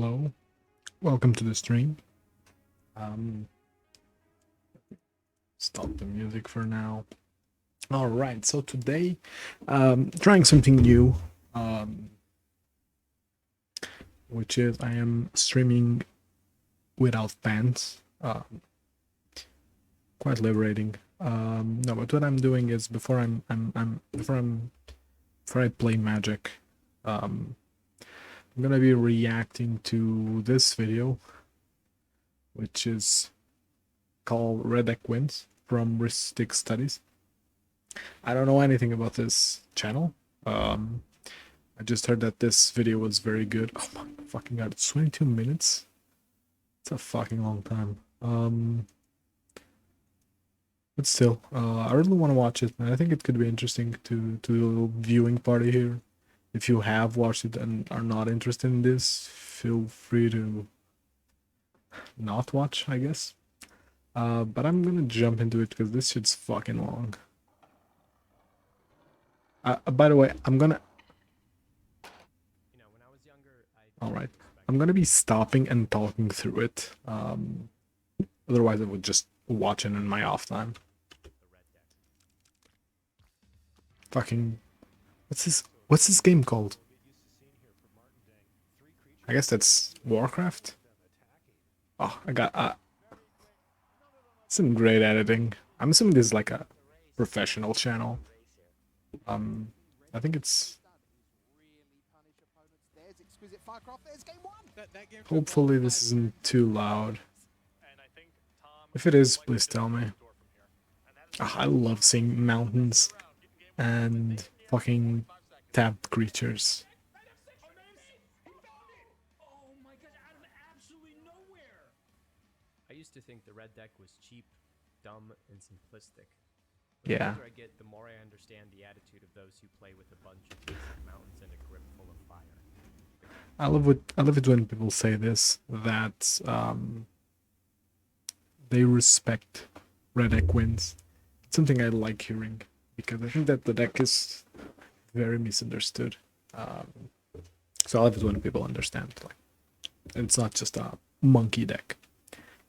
Hello, welcome to the stream. Um, Stop the music for now. All right, so today, trying something new, um, which is I am streaming without fans. Quite liberating. No, but what I'm doing is before I play Magic, I'm gonna be reacting to this video, which is called Red Deck Wins from Ristic Studies. I don't know anything about this channel. I just heard that this video was very good. Oh my fucking god, it's 22 minutes. It's a fucking long time. But still, I really want to watch it, and I think it could be interesting to do a little viewing party here. If you have watched it and are not interested in this, feel free to not watch, I guess. But I'm gonna jump into it because this shit's fucking long. By the way, I'm gonna. All right, I'm gonna be stopping and talking through it. Otherwise, I would just watch it in my off time. Fucking, what's this? What's this game called? I guess that's Warcraft. Oh, I got some great editing. I'm assuming this is like a professional channel. I think it's. Hopefully, this isn't too loud. If it is, please tell me. Oh, I love seeing mountains and fucking tapped creatures. I used to think the red deck was cheap, dumb, and simplistic. But yeah. The older I get, the more I understand the attitude of those who play with a bunch of basic mountains and a grip full of fire. I love it when people say this, that they respect red deck wins. It's something I like hearing because I think that the deck is very misunderstood. So I love it when people understand, like, it's not just a monkey deck,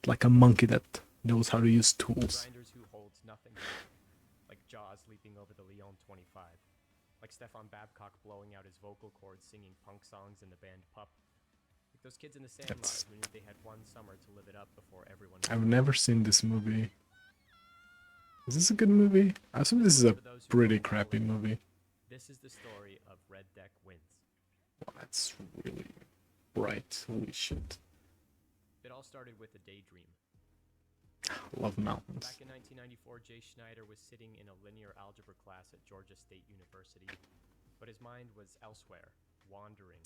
like a monkey that knows how to use tools. Grinders who holds nothing, like Jaws leaping over the Leon 25, like Stefan Babcock blowing out his vocal cords singing punk songs in the band Pup. Like those kids in the Sandlot who knew they had one summer to live it up before everyone. I've never seen this movie. Is this a good movie? I assume this is a pretty crappy movie. This is the story of Red Deck Wins. Wow, that's really bright. Holy shit. It all started with a daydream. Love mountains. Back in 1994, Jay Schneider was sitting in a linear algebra class at Georgia State University, but his mind was elsewhere, wandering,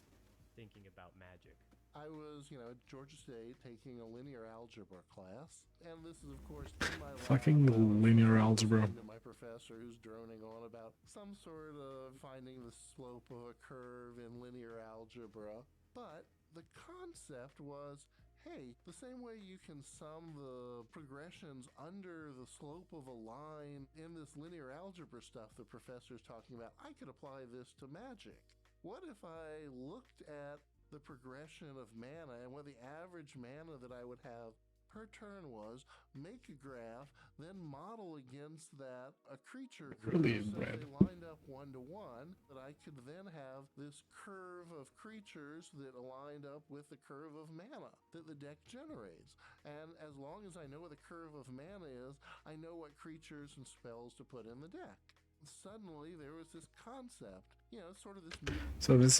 thinking about magic. I was, at Georgia State taking a linear algebra class, and this is, of course, in my fucking linear algebra. My professor who's droning on about some sort of finding the slope of a curve in linear algebra, but the concept was, hey, the same way you can sum the progressions under the slope of a line in this linear algebra stuff the professor's talking about, I could apply this to magic. What if I looked at the progression of mana and what the average mana that I would have per turn was, make a graph, then model against that a creature curve, Really so inbred. they lined up 1 to 1, that I could then have this curve of creatures that aligned up with the curve of mana that the deck generates. And as long as I know what the curve of mana is, I know what creatures and spells to put in the deck. Suddenly there was this concept, sort of this. So this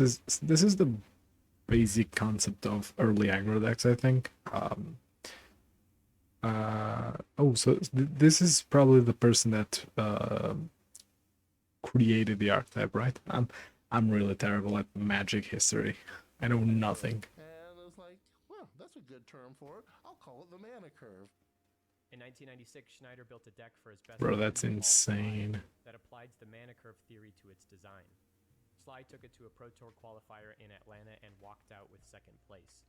is the basic concept of early aggro decks, I think. So this is probably the person that created the archetype, right? I'm really terrible at magic history. I know nothing. And I was like, well, that's a good term for it. I'll call it the mana curve. In 1996, Schneider built a deck for his best Bro, friend, that's Paul insane. Sly, that applied the mana curve theory to its design. Sly took it to a Pro Tour qualifier in Atlanta and walked out with second place.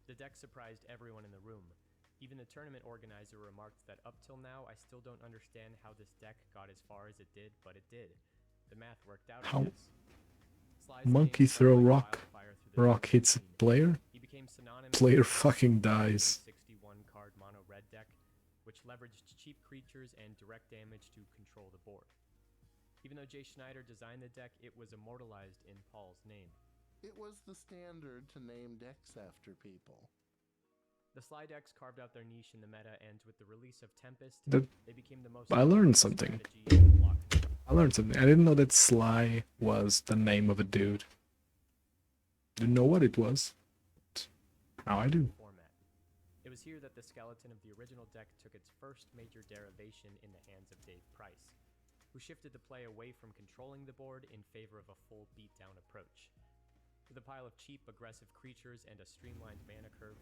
The deck surprised everyone in the room. Even the tournament organizer remarked that up till now, I still don't understand how this deck got as far as it did, but it did. The math worked out. How? Sly's Monkey game throw spread like rock. wildfire through the Rock hits a scene. player. He became synonymous Player with fucking the dies. 61 card mono red deck, which leveraged cheap creatures and direct damage to control the board. Even though Jay Schneider designed the deck, it was immortalized in Paul's name. It was the standard to name decks after people. The Sly decks carved out their niche in the meta, and with the release of Tempest, That they became the most I learned popular something. strategy in the block. I learned something. I didn't know that Sly was the name of a dude. Didn't know what it was. But now I do. Format. It was here that the skeleton of the original deck took its first major derivation in the hands of Dave Price, who shifted the play away from controlling the board in favor of a full beatdown approach. With a pile of cheap, aggressive creatures and a streamlined mana curve,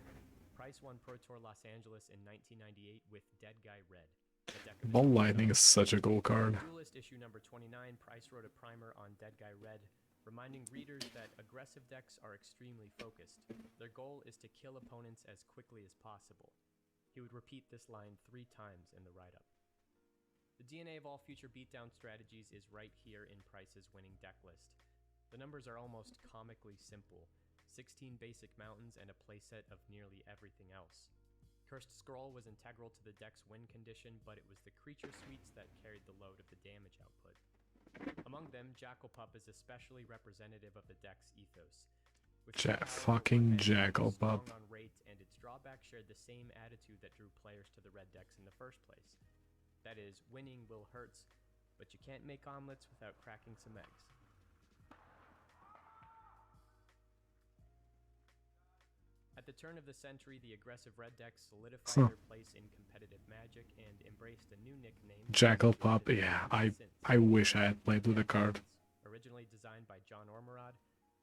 Price won Pro Tour Los Angeles in 1998 with Dead Guy Red. a deck of Ball his own. Lightning is such a cool card. Duelist issue number 29, Price wrote a primer on Dead Guy Red, reminding readers that aggressive decks are extremely focused. Their goal is to kill opponents as quickly as possible. He would repeat this line 3 times in the write-up. The DNA of all future beatdown strategies is right here in Price's winning deck list. The numbers are almost comically simple: 16 basic mountains and a playset of nearly everything else. Cursed Scroll was integral to the deck's win condition, but it was the creature suites that carried the load of the damage output. Among them, Jackalpup is especially representative of the deck's ethos. With Fucking Jackalpup. strong on rate, and its drawback shared the same attitude that drew players to the red decks in the first place. That is, winning will hurts, but you can't make omelets without cracking some eggs. At the turn of the century, the aggressive red decks solidified their place in competitive Magic and embraced a new nickname. Jackalpup, yeah, I wish I had played with the card. Originally designed by John Ormerod,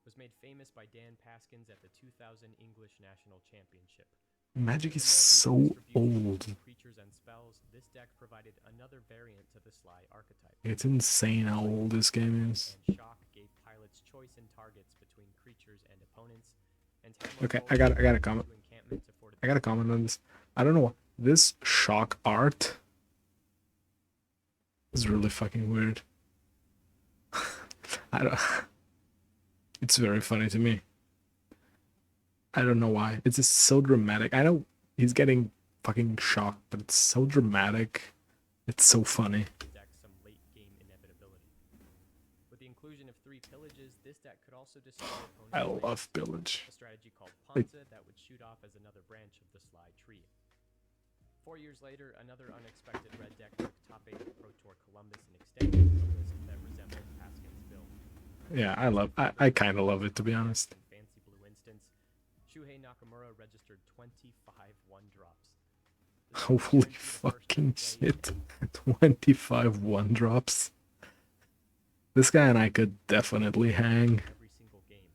was made famous by Dan Paskins at the 2000 English National Championship. Magic is With more so distribution old. of creatures and spells, this deck provided another variant to the Sly archetype. It's insane how old this game is. And Shock gave pilots choice in targets between creatures and opponents. And Okay, I got a comment. I got a comment on this. I don't know what this Shock art is really fucking weird. I don't. It's very funny to me. I don't know why. It's just so dramatic. I know he's getting fucking shocked, but it's so dramatic. It's so funny. Deck some late game inevitability. With the inclusion of 3 pillages, this deck could also destroy opponents' I lands, love pillage. a strategy called Like- Ponza that would shoot off as another branch of the Sly tree. 4 years later, another unexpected red deck took top 8 of Pro Tour Columbus and extended a list that resembled Paskin's build. Yeah, I kind of love it, to be honest. In Fancy Blue instance, Shuhei Nakamura registered 25 1-drops. The deck Holy returned to the first fucking play shit. 25 1-drops. This guy and I could definitely hang. every single game.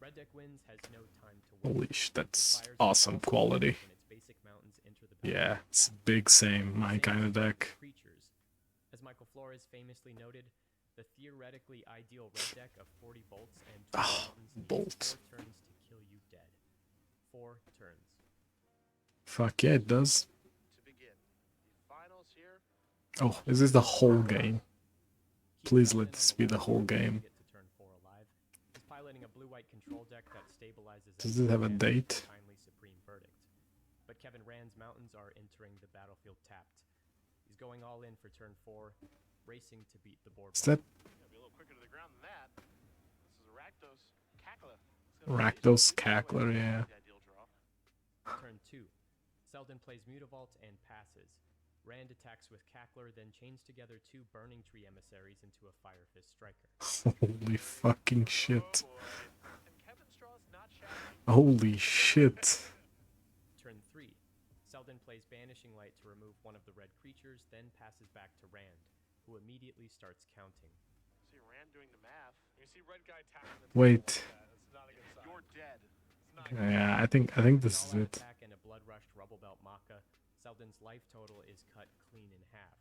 Red deck wins has no time to win. Holy shit, that's Fires awesome also quality. when its basic mountains enter the Yeah, battlefield. it's big same, my Same kind of is true deck. Creatures. As Michael Flores famously noted, the theoretically ideal red deck of 40 bolts and 20 mountains needs bolts. 4 turns to kill you dead. 4 turns. Fuck yeah, it does. To begin, the finals here. Oh, is this the whole game? Keith Please Feldman let this on be the Wizards whole managed to game. get to turn 4 alive. He's piloting a blue-white control deck that stabilizes Does it have a and date? timely Supreme Verdict. But Kevin Rand's mountains are entering the battlefield tapped. He's going all in for turn 4, racing to beat the board. Is that Gotta be a little quicker to the ground than that. This is a Rakdos Cackler. It's gonna be Rakdos easy. Cackler, yeah. The ideal draw. Turn 2. Selden plays Mutavault and passes. Rand attacks with Cackler, then chains together 2 Burning Tree emissaries into a Fire Fist Striker. holy fucking shit? Oh boy. And Kevin Straw's not shabby. Holy shit. Turn 3. Selden plays Banishing Light to remove one of the red creatures, then passes back to Rand, who immediately starts counting. See Rand doing the math. You see red guy tapping the Wait. table like that. It's not a good sign. You're dead. It's not good. Yeah, I think this is All-out it. attack and a blood-rushed Rubble Belt Maka, Selden's life total is cut clean in half.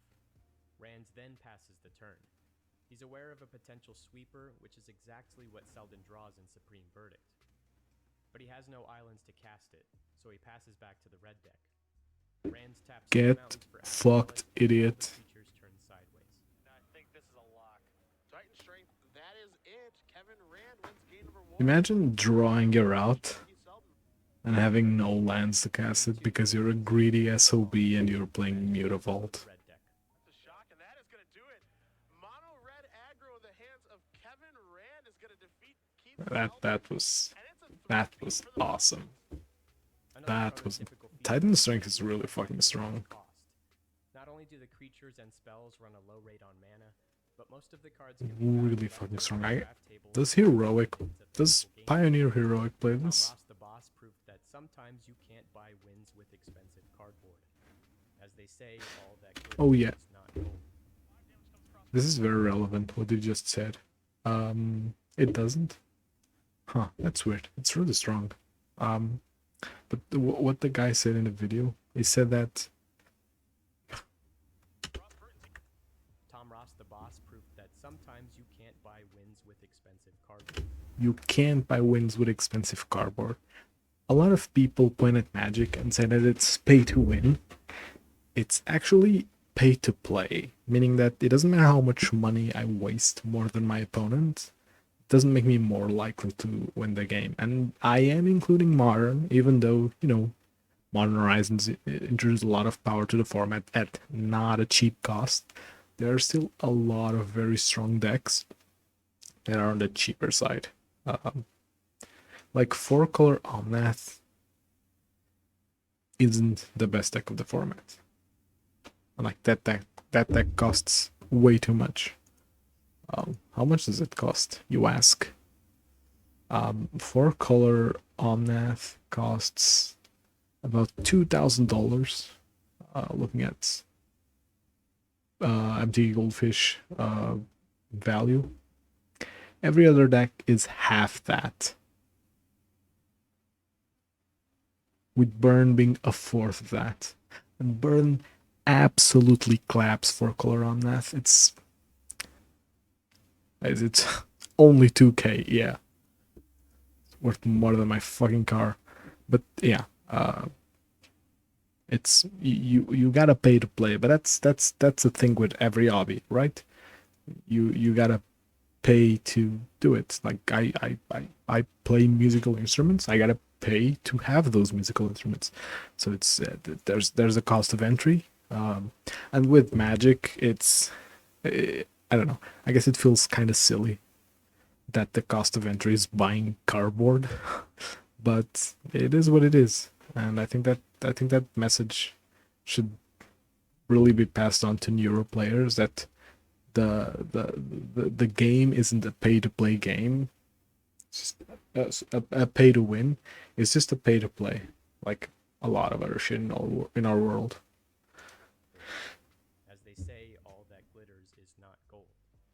Rand then passes the turn. He's aware of a potential sweeper, which is exactly what Selden draws in Supreme Verdict. But he has no islands to cast it, so he passes back to the red deck. Rand taps 2 Get mountains for fucked, Acid Relic, and all the idiot. creatures turn sideways. I think this is a lock. Titan Strength. That is it. Kevin Rand wins game number 1. Imagine drawing your route Keith Selden and having no lands to cast it because you're a greedy SOB and you're playing Mutavault. Red deck. That's a shock, and that is going to do it. Mono red aggro in the hands of Kevin Rand is going to defeat Keith That was and it's a 3-2 was for the awesome. Another That was prototypical feature Titan of Strength is Mono really Red fucking is strong. cost. Not only do the creatures and spells run a low rate on mana, but most of the cards can be found Really left fucking over strong. on draft tables Does and Heroic, into does physical games. Pioneer Heroic play Tom this? Ross the boss proved that sometimes you can't buy wins with expensive cardboard. As they say, all that glitters Oh, yeah. is not gold. This is very relevant, what you just said. It doesn't? Huh, that's weird. It's really strong. But what the guy said in the video, he said that Tom Ross the boss proved that sometimes you can't buy wins with expensive cardboard. you can't buy wins with expensive cardboard. A lot of people point at Magic and say that it's pay to win. It's actually pay to play, meaning that it doesn't matter how much money I waste more than my opponent, it doesn't make me more likely to win the game. And I am including Modern, even though, you know, Modern Horizons introduced a lot of power to the format at not a cheap cost. There are still a lot of very strong decks that are on the cheaper side. Like 4-color Omnath isn't the best deck of the format. Like that deck costs way too much. How much does it cost, you ask? 4-color Omnath costs about $2,000. Looking at Empty Goldfish value. Every other deck is half that, with Burn being a fourth of that. And Burn absolutely claps 4-color Omnath. It's only 2k, yeah. It's worth more than my fucking car. But yeah, it's you gotta pay to play, but that's the thing with every hobby, right? You gotta pay to do it. Like I play musical instruments. I gotta pay to have those musical instruments. So it's there's a cost of entry. And with Magic, it's I don't know. I guess it feels kind of silly that the cost of entry is buying cardboard, but it is what it is. And I think that message should really be passed on to newer players, that the game isn't a pay to play game. It's just a pay to win. It's just a pay to play, like a lot of other shit in our world. As they say, all that glitters is not gold.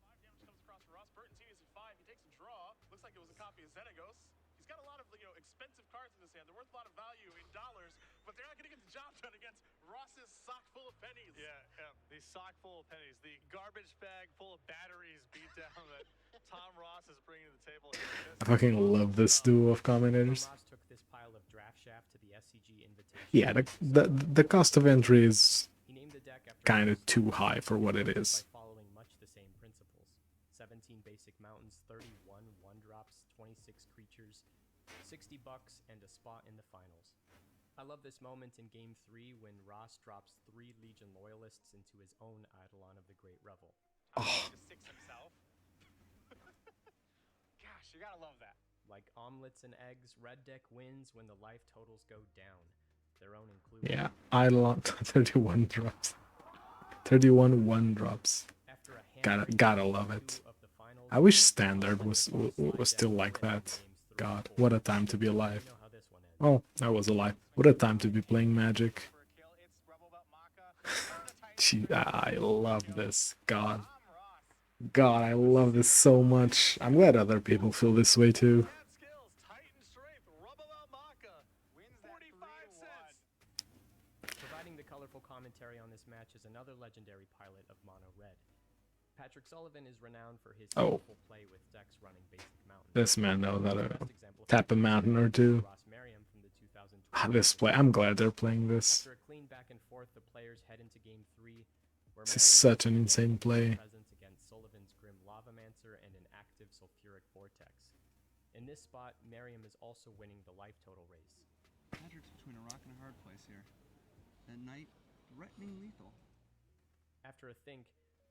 5 damage comes across from Ross. Burton sees at 5. He takes a draw. Looks like it was a copy of Xenagos. He's got a lot of expensive cards in his hand. They're worth a lot of value in dollars, but they're not going to get the job done against Ross's sock full of pennies. Yeah, the sock full of pennies, the garbage bag full of batteries beat down that Tom Ross is bringing to the table. I fucking love this duo of Tom commentators. Ross took this pile of draft shaft to the SCG Invitational. Yeah, the cost of entry is He named the deck after kind of Ross' too high for what it by is. following much the same principles. 17 basic mountains, 31 1-drops, 26 creatures, $60 and a spot in the finals. I love this moment in Game 3 when Ross drops 3 Legion Loyalists into his own Eidolon of the Great Revel. To 6 himself. Gosh, you gotta love that. Like omelets and eggs, Red Deck wins when the life totals go down, their own included. Yeah, Eidolon 31 drops. 31 1-drops. After a Gotta love it. I wish Standard was still like that. God, what a time to be alive. You know how this one ends. Oh, I was alive. What a time to be playing Magic. For a kill, it's Rebel Belt Maka. Gee, I love this. God, Tom Ross. God, I love this so much. I'm glad other people feel this way too. Bad skills, Titan strength, Rebel Belt Maka. Wins that 45 cents. Providing the colorful commentary on this match is another legendary pilot of Mono Red. Patrick Sullivan is renowned for his Oh. skillful play with decks running basic mountains. This man knows how to Best exemplified tap a mountain or two. Ross Merriam from the 2020 This play, I'm glad they're playing this. After a clean back and forth, the players head into Game 3, where This is Merriam such an has insane play. presence against Sullivan's Grim Lavamancer and an active Sulfuric Vortex. In this spot, Merriam is also winning the life total race. Patrick's between a rock and a hard place here. That knight threatening lethal. After a think,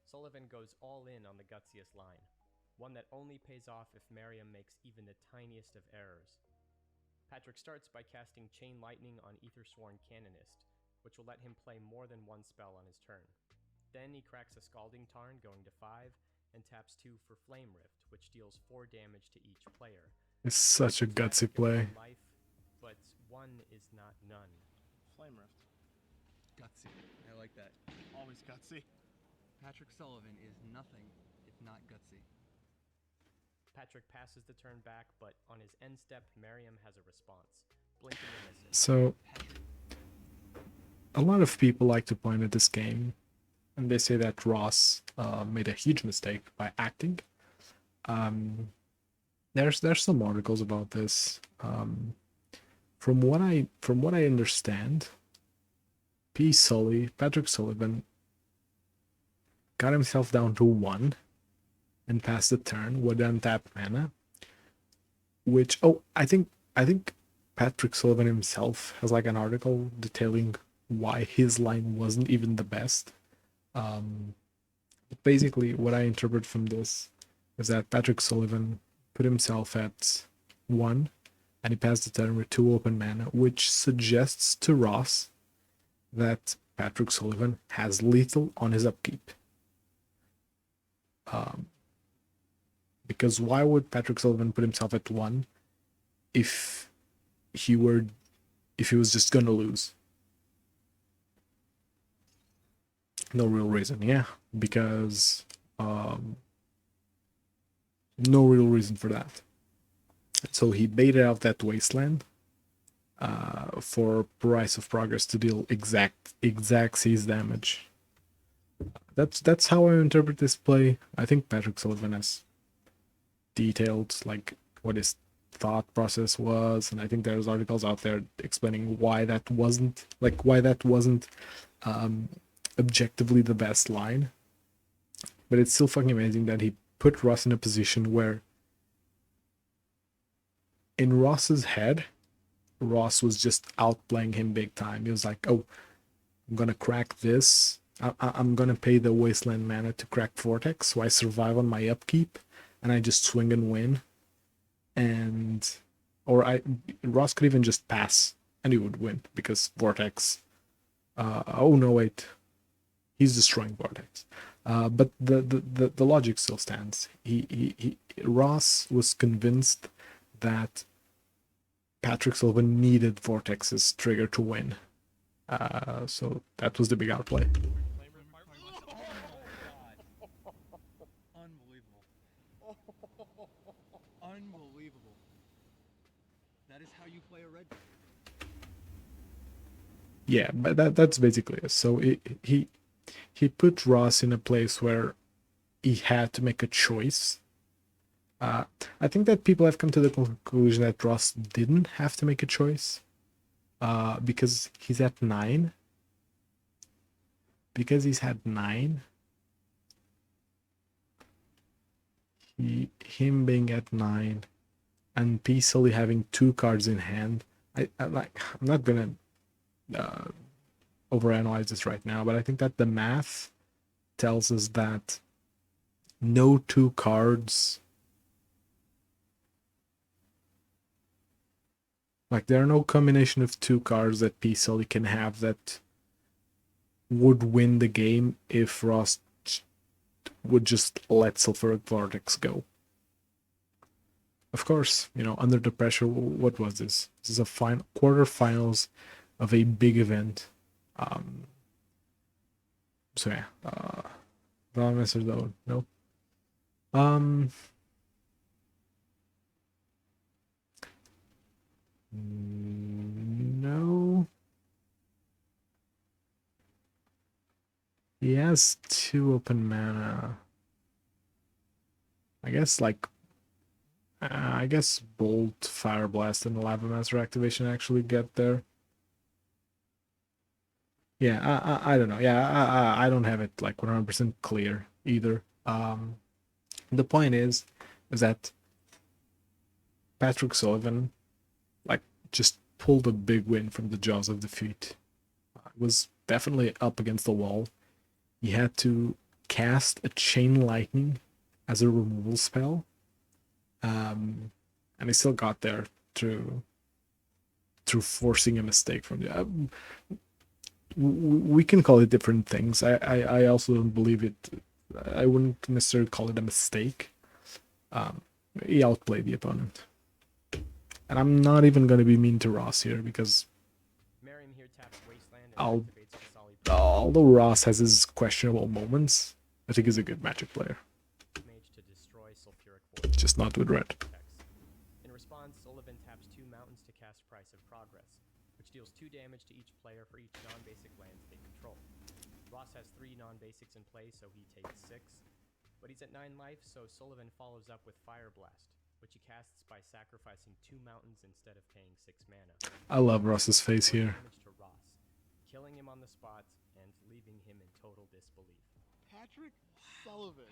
Sullivan goes all in on the gutsiest line, one that only pays off if Merriam makes even the tiniest of errors. Patrick starts by casting Chain Lightning on Aethersworn Canonist, which will let him play more than one spell on his turn. Then he cracks a Scalding Tarn going to 5, and taps 2 for Flame Rift, which deals 4 damage to each player. It's such a gutsy play. Life, but 1 is not none. Flame Rift. Gutsy. I like that. Always gutsy. Patrick Sullivan is nothing if not gutsy. Patrick passes the turn back, but on his end step, Merriam has a response. Blinking and missing. So, a lot of people like to point at this game, and they say that Ross made a huge mistake by acting. There's some articles about this. From what I understand, Patrick Sullivan got himself down to 1 and passed the turn with untapped mana. Which I think Patrick Sullivan himself has like an article detailing why his line wasn't even the best. But basically, what I interpret from this is that Patrick Sullivan put himself at 1 and he passed the turn with 2 open mana, which suggests to Ross that Patrick Sullivan has lethal on his upkeep. Because why would Patrick Sullivan put himself at 1 if he was just gonna lose? No real reason, yeah, because no real reason for that. So he baited out that wasteland for Price of Progress to deal exact seize damage. That's how I interpret this play. I think Patrick Sullivan has detailed like what his thought process was, and I think there's articles out there explaining why that wasn't objectively the best line. But it's still fucking amazing that he put Ross in a position where in Ross's head, Ross was just outplaying him big time. He was like, oh, I'm gonna crack this. I'm gonna pay the Wasteland mana to crack Vortex, so I survive on my upkeep, and I just swing and win. Ross could even just pass, and he would win, because Vortex... oh no, wait. He's destroying Vortex. But the logic still stands. Ross was convinced that Patrick Sullivan needed Vortex's trigger to win. So that was the big outplay. Unbelievable. Unbelievable. That is how you play a red. Yeah, but that's basically it. So he put Ross in a place where he had to make a choice. I think that people have come to the conclusion that Ross didn't have to make a choice. Because he's at 9. Because he's had 9. Him being at 9 and peacefully having 2 cards in hand. I'm not gonna overanalyze this right now, but I think that the math tells us that no 2 cards, like there are no combination of 2 cards that P-Sully can have that would win the game if Ross would just let Sulfuric Vortex go. Of course, under the pressure, what was this? This is a quarterfinals of a big event. So yeah, wrong answer though. No. No. He has 2 open mana. I guess Bolt, Fire Blast, and Lava Master activation actually get there. Yeah, I don't know. Yeah, I don't have it like 100% clear either. The point is that Patrick Sullivan just pulled a big win from the jaws of defeat. It was definitely up against the wall. He had to cast a Chain Lightning as a removal spell, and he still got there through forcing a mistake from the. We can call it different things. I also don't believe it. I wouldn't necessarily call it a mistake. He outplayed the opponent. And I'm not even going to be mean to Ross here because Merriam here taps Wasteland and activates Kasali although Ross has his questionable moments, I think he's a good Magic player. Mage to destroy Sulfuric Void. Just not with red. In response, Sullivan taps 2 mountains to cast Price of Progress, which deals 2 damage to each player for each non-basic lands they control. Ross has 3 non-basics in play, so he takes 6. But he's at 9 life, so Sullivan follows up with Fire Blast, which he casts by sacrificing 2 mountains instead of paying 6 mana. I love Ross's face here. Damage to Ross, killing him on the spot and leaving him in total disbelief. Patrick Sullivan.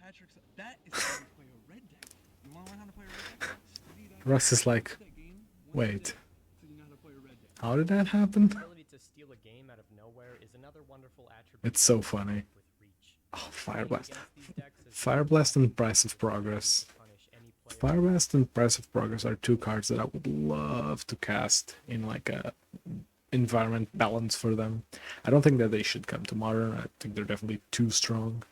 That is how you play a red deck. You want to learn how to play a red deck? Study that Ross is like, that game once a wait, day, so you know how to play a red deck. how did that happen? The ability to steal a game out of nowhere is another wonderful attribute. It's so funny. With reach. Oh, Fire Blast. Against these decks is Fire Blast and Price of Progress. punish any player Fire Blast and Price of Progress are 2 cards that I would love to cast in like a environment balance for them. I don't think that they should come to Modern. I think they're definitely too strong.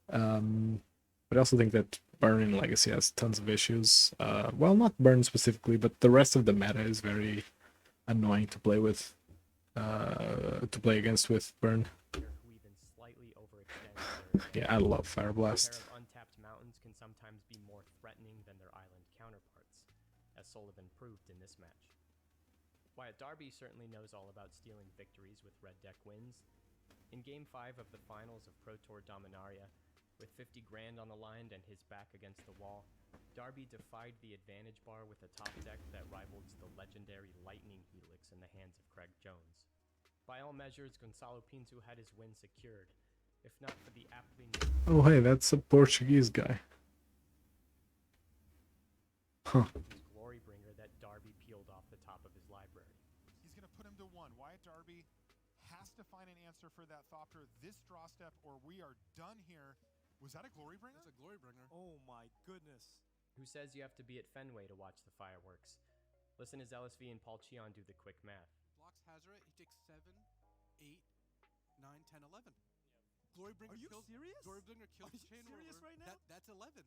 But I also think that Burn in Legacy has tons of issues. Well, not Burn specifically, but the rest of the meta is very annoying to play with. To play against with Burn. who even slightly overextends their Yeah, I love Fire A Blast. pair of untapped mountains can sometimes be more threatening than their island counterparts, as Sullivan proved in this match. Wyatt Darby certainly knows all about stealing victories with red deck wins. In Game 5 of the finals of Pro Tour Dominaria, with 50 grand on the line and his back against the wall, Darby defied the advantage bar with a top deck that rivaled the legendary Lightning Helix in the hands of Craig Jones. By all measures, Gonçalo Pinto had his win secured, if not for the aptly named Oh, hey, that's a Portuguese guy. Huh. Glorybringer that Darby peeled off the top of his library. He's going to put him to 1. Wyatt Darby has to find an answer for that Thopter this draw step, or we are done here. Was that a Glorybringer? That's a glory bringer. Oh my goodness. Who says you have to be at Fenway to watch the fireworks? Listen as LSV and Paul Cheon do the quick math. Blocks Hazaret, he takes 7, 8, 9, 10, 11. Glorybringer Are you kills, serious? Glorybringer kills Are you Chain serious Whirler. right now? That's 11.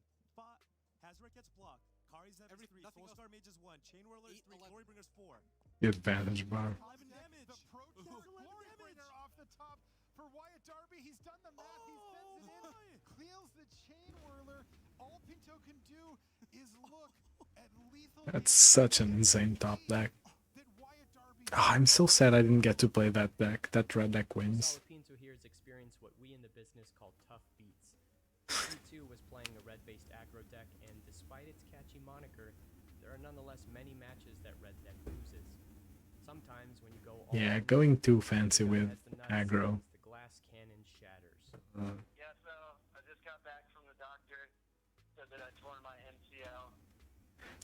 Hazaret gets blocked. Kari's at Every- 3. nothing else. Full-Star Mage is 1. Chain Whirler is 8, 3. 11. Glorybringer's 4. The advantage bar. 11 damage. The Pro Tour Glorybringer off the top for Wyatt Darby. He's done the math. He sends it in. Cleals the Chain Whirler. All Pinto can do is look at lethal. That's damage such an and insane top see deck. that Wyatt Darby Oh, I'm so sad I didn't get to play that deck. That red deck wins. Gonçalo Pinto here has experienced what we in the business call tough beats. He too was playing a red-based aggro deck, and despite its catchy moniker, there are nonetheless many matches that red deck loses. Sometimes when you go all Yeah, in, going too the fancy guy with has the nuts, aggro. The glass cannon shatters. Yeah, so I just got back from the doctor. Said that I tore my MCL.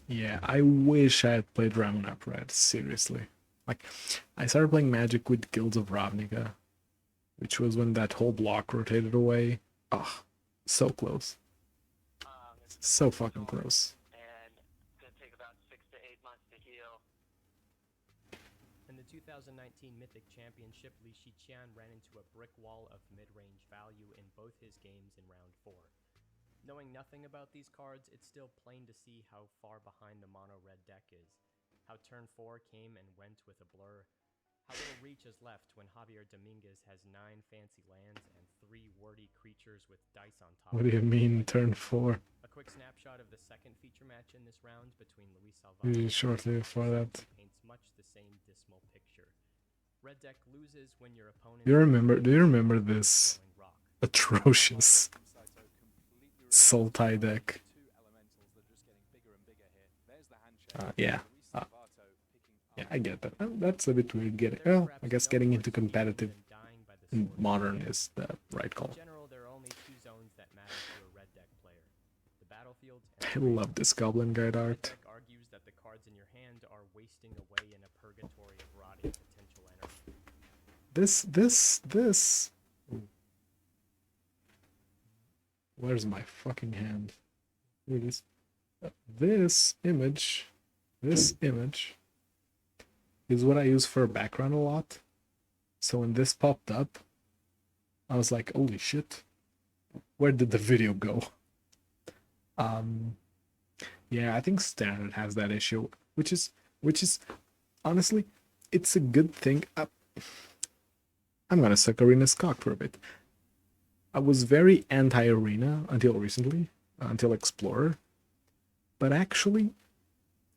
Yeah, I wish I had played Ramonap Red, seriously. Like, I started playing Magic with Guilds of Ravnica, which was when that whole block rotated away. Oh, so close. It's So fucking close. and it's gonna take about 6 to 8 months to heal. In the 2019 Mythic Championship, Li Shiqian ran into a brick wall of mid-range value in both his games in round 4. Knowing nothing about these cards, it's still plain to see how far behind the mono-red deck is, how turn 4 came and went with a blur, how little reach is left when Javier Dominguez has 9 fancy lands and 3 wordy creatures with dice on top. What do you mean, turn 4? A quick snapshot of the second feature match in this round between Luis Usually Salvador shortly before that. paints much the same dismal picture. Red deck loses when your opponent Do you remember this throwing rock. atrocious Sultai deck? Yeah. Yeah, I get that. That's a bit weird getting. Well, I guess getting into competitive in Modern is the right call. In general, there are only 2 zones that matter to a red deck player: the battlefield. I love this Goblin Guide art. Red deck argues that the card cards in your hand are wasting away in a purgatory of rotting potential energy. This. Ooh. Where's my fucking hand? Here it is. This image is what I use for background a lot. So when this popped up, I was like, holy shit, where did the video go? Yeah, I think standard has that issue, which is honestly, it's a good thing. I'm gonna suck Arena's cock for a bit. I was very anti-Arena until recently, until Explorer, but actually,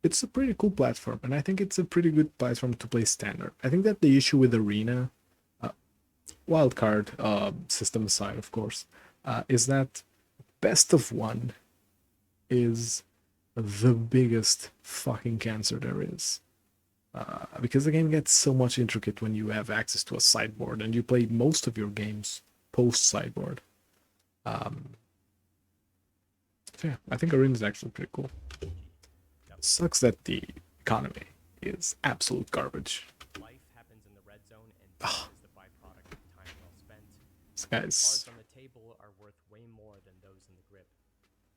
it's a pretty cool platform, and I think it's a pretty good platform to play standard. I think that the issue with Arena, wildcard system aside, of course, is that best of one is the biggest fucking cancer there is. Because the game gets so much intricate when you have access to a sideboard and you play most of your games post sideboard. So yeah, I think Arena is actually pretty cool. Sucks that the economy is absolute garbage. Life happens in the red zone, and death is the byproduct of time well spent. This guy's, Cards on the table are worth way more than those in the grip.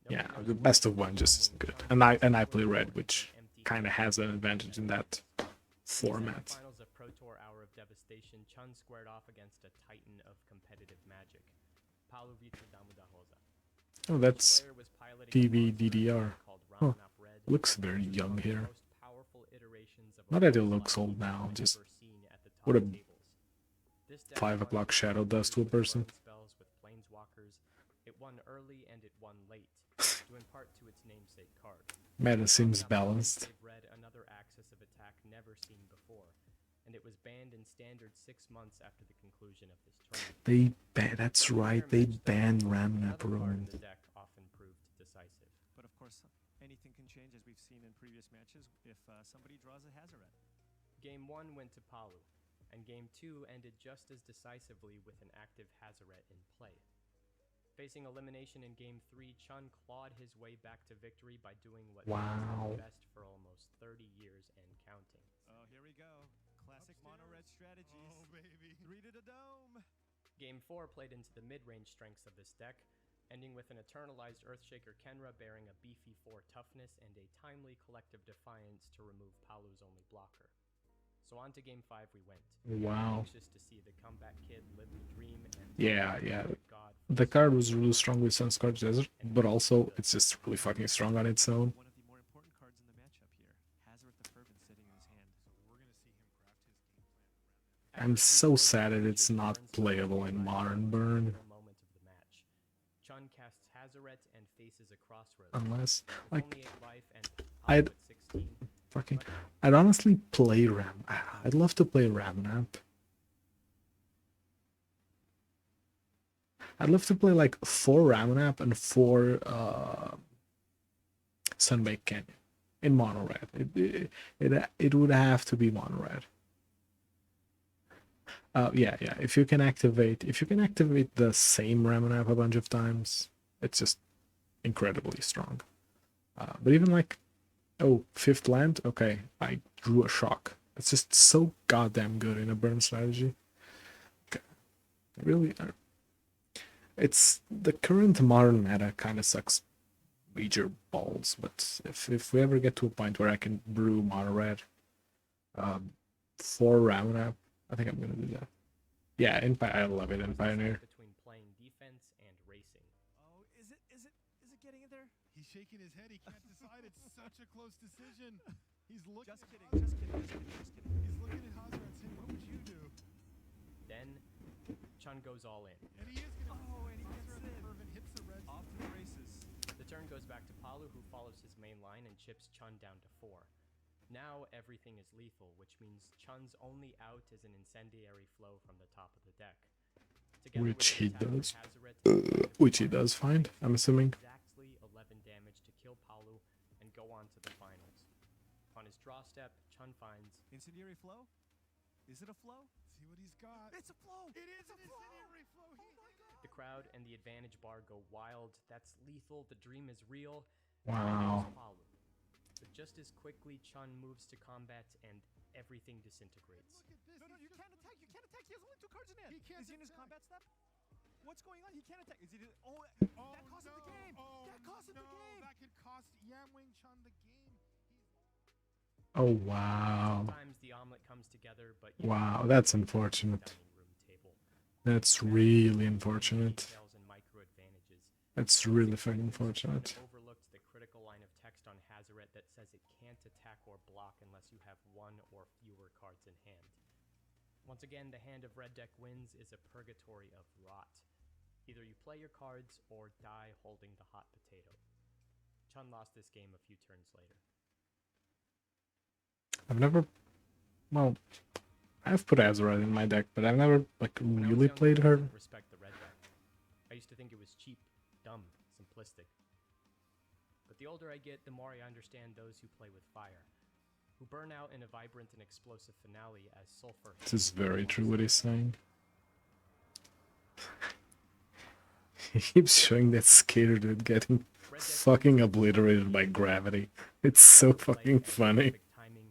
yeah, Nobody the knows best what of one will just win isn't good. Chun's And I first play four red, with which an empty kind of hand. has an advantage in that format. Finals of Pro Tour Hour of Devastation, Chun squared off against a titan of competitive magic, Paulo Vitor Damudahosa. Oh, that's Player was piloting a monster TVDDR. called Huh. Ramanap Red, Looks very which was young one of the here. most powerful iterations of a Not that it boss looks level old now, ever just seen at the what a top tables. This deck 5 won o'clock with shadow does to a with person. burn spells with planeswalkers. It won early and it won late, due in part to its namesake card. Meta seems Ramanap Red balanced. gave Red another axis of attack never seen before, and it was banned in standard 6 months after the conclusion of this tournament. That's right, they banned Ramanap Another part Ruin. of the deck often proved decisive. But of course, anything can change, as we've seen in previous matches, if somebody draws a Hazaret. Game 1 went to Palu, and Game 2 ended just as decisively with an active Hazaret in play. Facing elimination in Game 3, Chun clawed his way back to victory by doing what Chun Wow. did best for almost 30 years and counting. Oh, here we go. Classic mono-red strategies. Oh, baby. 3 to the dome. Game 4 played into the mid-range strengths of this deck, ending with an eternalized Earthshaker Kenra bearing a beefy 4 toughness and a timely collective defiance to remove Palu's only blocker. So on to Game 5 we went. Wow. Anxious to see the comeback kid live the dream and Yeah. God The card was really strong with Sunscorched Desert, but also it's just really fucking strong on its own. One of the more important cards in the matchup here. Hazaret the Fervent sitting in his hand. So we're going to see him craft his game plan around that. I'm so sad that it's not playable in Modern Burn. Moment of the match. Chun casts Hazaret and faces a crossroads. Unless, With like, only 8 life and I'd- Palu at 16. Fucking, I'd honestly play Ram. I'd love to play Ramanap. I'd love to play like 4 Ramanap and 4 Sunbaked Canyon in mono red. It would have to be mono red. Yeah. If you can activate the same Ramanap a bunch of times, it's just incredibly strong. But even like, oh, 5th land, okay, I drew a shock. It's just so goddamn good in a burn strategy. Okay. Really, it's the current modern meta kind of sucks major balls, but if we ever get to a point where I can brew mono red, 4 Ramanap, I think I'm gonna do that. Yeah, I love it in Pioneer. Between playing defense and racing. Oh, is it getting in there? He's shaking his head. He can't decide. It's such a close decision. He's looking Just at kidding, Hazaret. just kidding, just kidding, just kidding. He's looking at Hazaret saying, what would you do? Then, Chun goes all in. And he is going to... Oh, and he gets Hazaret the in. Fervent hits the red. Off to the races. The turn goes back to Palu, who follows his main line and chips Chun down to 4. Now everything is lethal, which means Chun's only out is an incendiary flow from the top of the deck. Together with Which an he attack with does. Hazaret, Which he does find, I'm assuming. exactly 11 damage to kill Palu and go on to the finals. On his draw step, Chun finds Incendiary flow? Is it a flow? See what he's got. It's a flow! It is a an flow! incendiary flow. Oh my god! the crowd and the advantage bar go wild. That's lethal. The dream is real. Wow. Palu. But just as quickly, Chun moves to combat and everything disintegrates. No, you can't attack. You can't attack. He has only 2 cards in hand. Is he in his combat step? What's going on? He can't attack. Is he? That cost him the game. That cost him the game. That could cost Yamwing Chun the game. Oh wow. Sometimes the omelet comes together, but Wow, that's unfortunate. dining room table. That's really unfortunate. Details and micro advantages. That's really fucking unfortunate. Overlooked the critical line of text on Hazaret that says it can't attack or block unless you have 1 or fewer cards in hand. Once again, the hand of red deck wins is a purgatory of rot. Either you play your cards or die holding the hot potato. Chun lost this game a few turns later. I've never, well, I've put Azeroth in my deck, but I've never like When I was really younger, played I her. didn't respect the red deck. I used to think it was cheap, dumb, simplistic. But the older I get, the more I understand those who play with fire, who burn out in a vibrant and explosive finale as sulfur. This is very true what he's saying. He keeps showing that skater dude getting Red deck fucking wins obliterated by gravity. It's so play fucking at funny. perfect timing,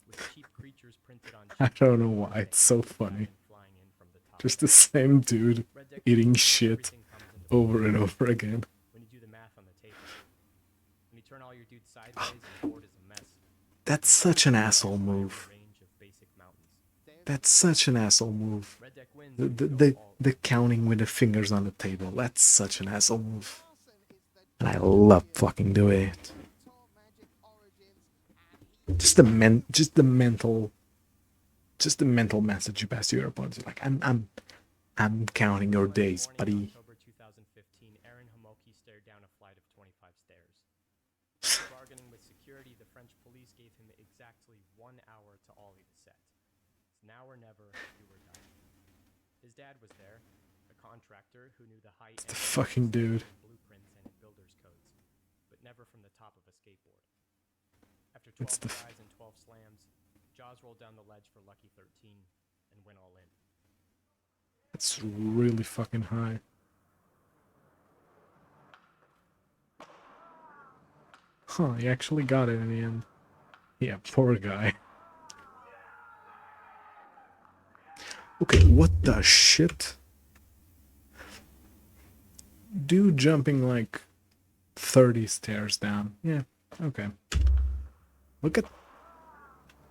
with cheap creatures printed on I cheap don't know cards why, that it's so hit the funny. ground flying in from the top. Just the same dude Red deck eating wins when shit everything comes into play. over and over again. When you do the math on the table. When you turn all your dudes sideways and the board is a mess. That's such an asshole move. Range of basic mountains. That's such an asshole move. Red deck wins The, when the, you go the, all the counting with the fingers on the table. That's such an asshole move. And I love fucking doing it. Just the mental message you pass to your opponents. You're like, I'm counting your days, morning in buddy. October 2015, Aaron Homoki stared down a flight of 25 stairs. Bargaining with security, the French police gave him exactly 1 hour to ollie the set. It's now or never, do or die. His dad was there, a contractor who knew the height The fucking dude. blueprints and builder's codes, but never from the top of a skateboard. After 12 It's the f- tries and 12 slams, Jaws rolled down the ledge for lucky 13 and went all in. That's really fucking high. Huh, he actually got it in the end. Yeah, poor guy. Okay, what the shit? Dude jumping like 30 stairs down. Yeah, okay. Look at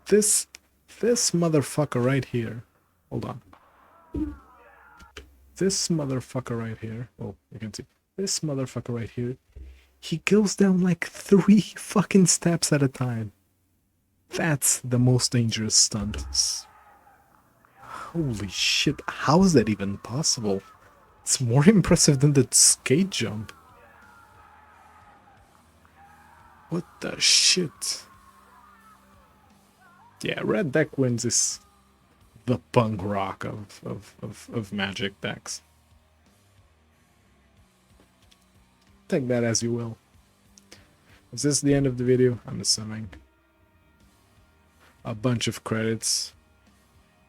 this motherfucker right here. Hold on. This motherfucker right here. Oh, you can see. This motherfucker right here. He goes down like 3 fucking steps at a time. That's the most dangerous stunt. Holy shit, how is that even possible? It's more impressive than the skate jump. What the shit? Yeah, red deck wins is the punk rock of Magic decks. Take that as you will. Is this the end of the video? I'm assuming. A bunch of credits.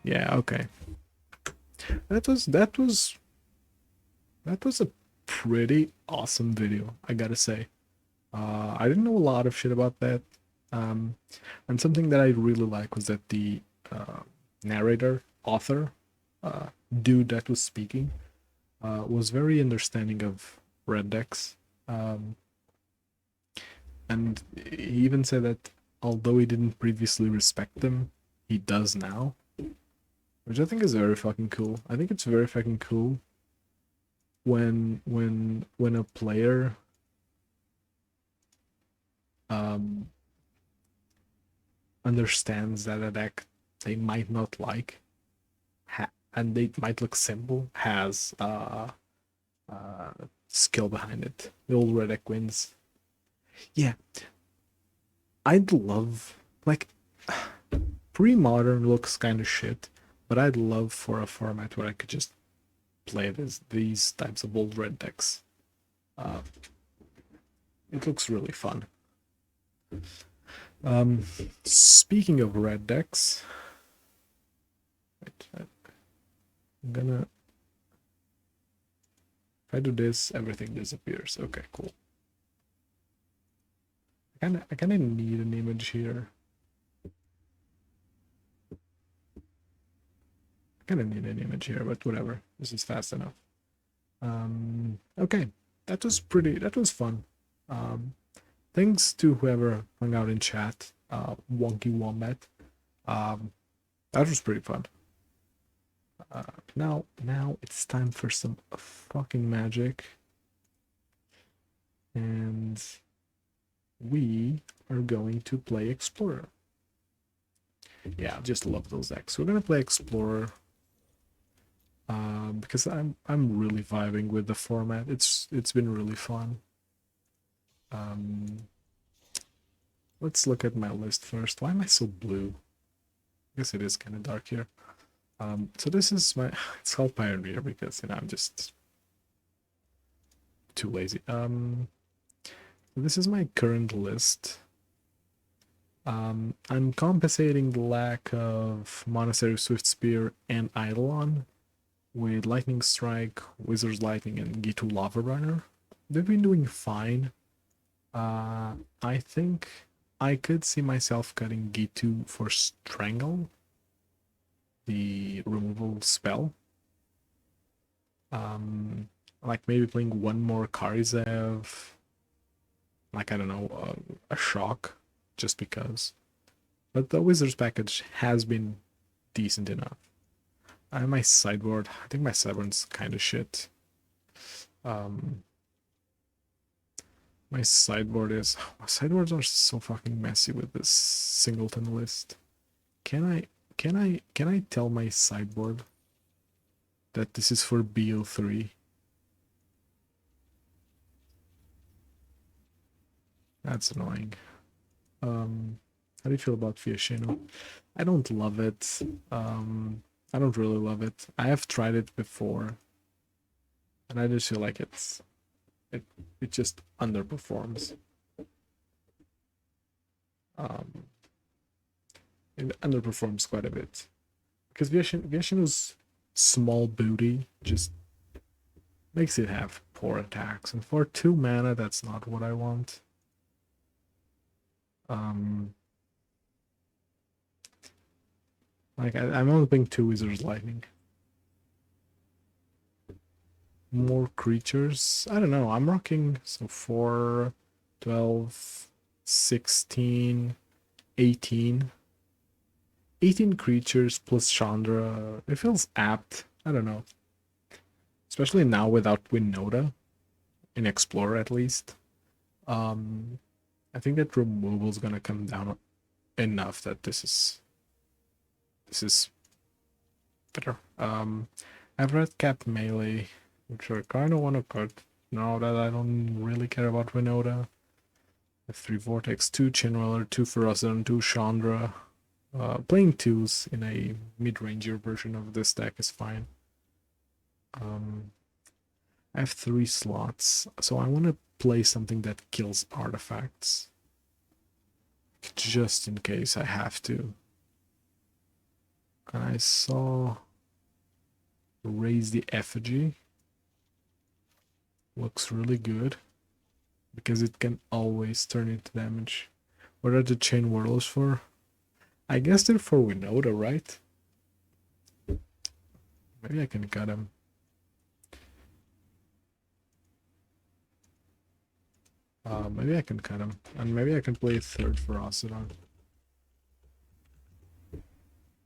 Yeah, okay. That was a pretty awesome video, I gotta say. I didn't know a lot of shit about that. And something that I really like was that the narrator, author, dude that was speaking, was very understanding of red decks. And he even said that although he didn't previously respect them, he does now. Which I think is very fucking cool. I think it's very fucking cool when a player understands that a deck they might not like and they might look simple has skill behind it. The old red deck wins. Yeah, I'd love, like, pre-modern looks kind of shit, but I'd love for a format where I could just play these types of old red decks. It looks really fun. Speaking of red decks, I'm gonna, if I do this, everything disappears. Okay, cool. I kinda need an image here. I kinda need an image here, but whatever. This is fast enough. Okay, that was fun. Thanks to whoever hung out in chat, Wonky Wombat. That was pretty fun. Now it's time for some fucking magic. And we are going to play Explorer. Yeah, I just love those decks. We're gonna play Explorer. Because I'm really vibing with the format. It's been really fun. Let's look at my list first. Why am I so blue? I guess it is kind of dark here. So this is my, it's called Pioneer because, you know, I'm just too lazy. This is my current list. I'm compensating the lack of Monastery Swift Spear and Eidolon with Lightning Strike, Wizard's Lightning, and Gitu Lava Runner. They've been doing fine. I think I could see myself cutting Gitu for Strangle, the removal spell. Like maybe playing one more Karizev, like I don't know, a Shock, just because. But the Wizard's package has been decent enough. And my sideboard, I think my sideboard's kind of shit. My sideboards are so fucking messy with this singleton list. Can I tell my sideboard that this is for BO3? That's annoying. How do you feel about Fiashino? I don't love it. I don't really love it. I have tried it before, and I just feel like it just underperforms. It underperforms quite a bit because Fiashino's small booty just makes it have poor attacks, and for 2 mana, that's not what I want. Like I'm only playing 2 Wizard's Lightning. More creatures. I don't know. I'm rocking so 4, 12, 16, 18. 18 creatures plus Chandra. It feels apt. I don't know. Especially now without Winota. In Explorer at least. I think that removal's gonna come down enough that this is better. I have Red Cap Melee, which I kinda wanna cut now that I don't really care about Winota. I have 3 Vortex, 2 Chinweller, 2 Ferocity, 2 Chandra. Playing 2s in a mid-ranger version of this deck is fine. I have 3 slots, so I want to play something that kills artifacts. Just in case I have to. And I saw Raise the Effigy. Looks really good. Because it can always turn into damage. What are the Chain Whirlers for? I guess they're for Winota, right? Maybe I can cut him. Maybe I can cut him. And maybe I can play a 3rd Ferocidon.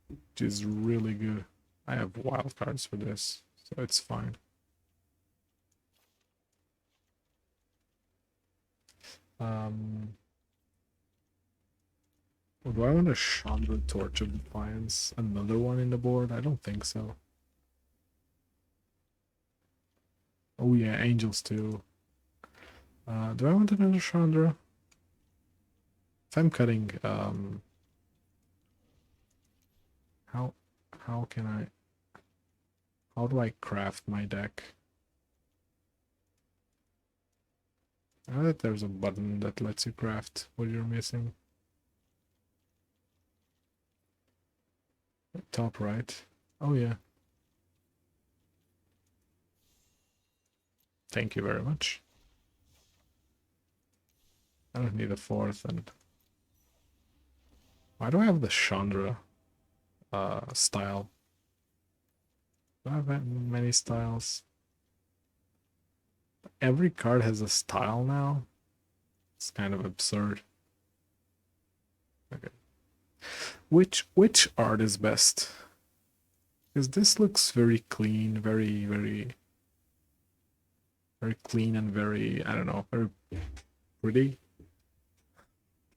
Which is really good. I have wild cards for this, so it's fine. Do I want a Chandra Torch of Defiance? Another one in the board? I don't think so. Oh yeah, Angels too. Do I want another Chandra? If I'm cutting, how do I craft my deck? I know that there's a button that lets you craft what you're missing. Top right. Oh yeah. Thank you very much. I don't need a fourth. And why do I have the Chandra style? Do I have that many styles? Every card has a style now. It's kind of absurd. Okay. Which art is best? Because this looks very clean, very clean and very, I don't know, very pretty.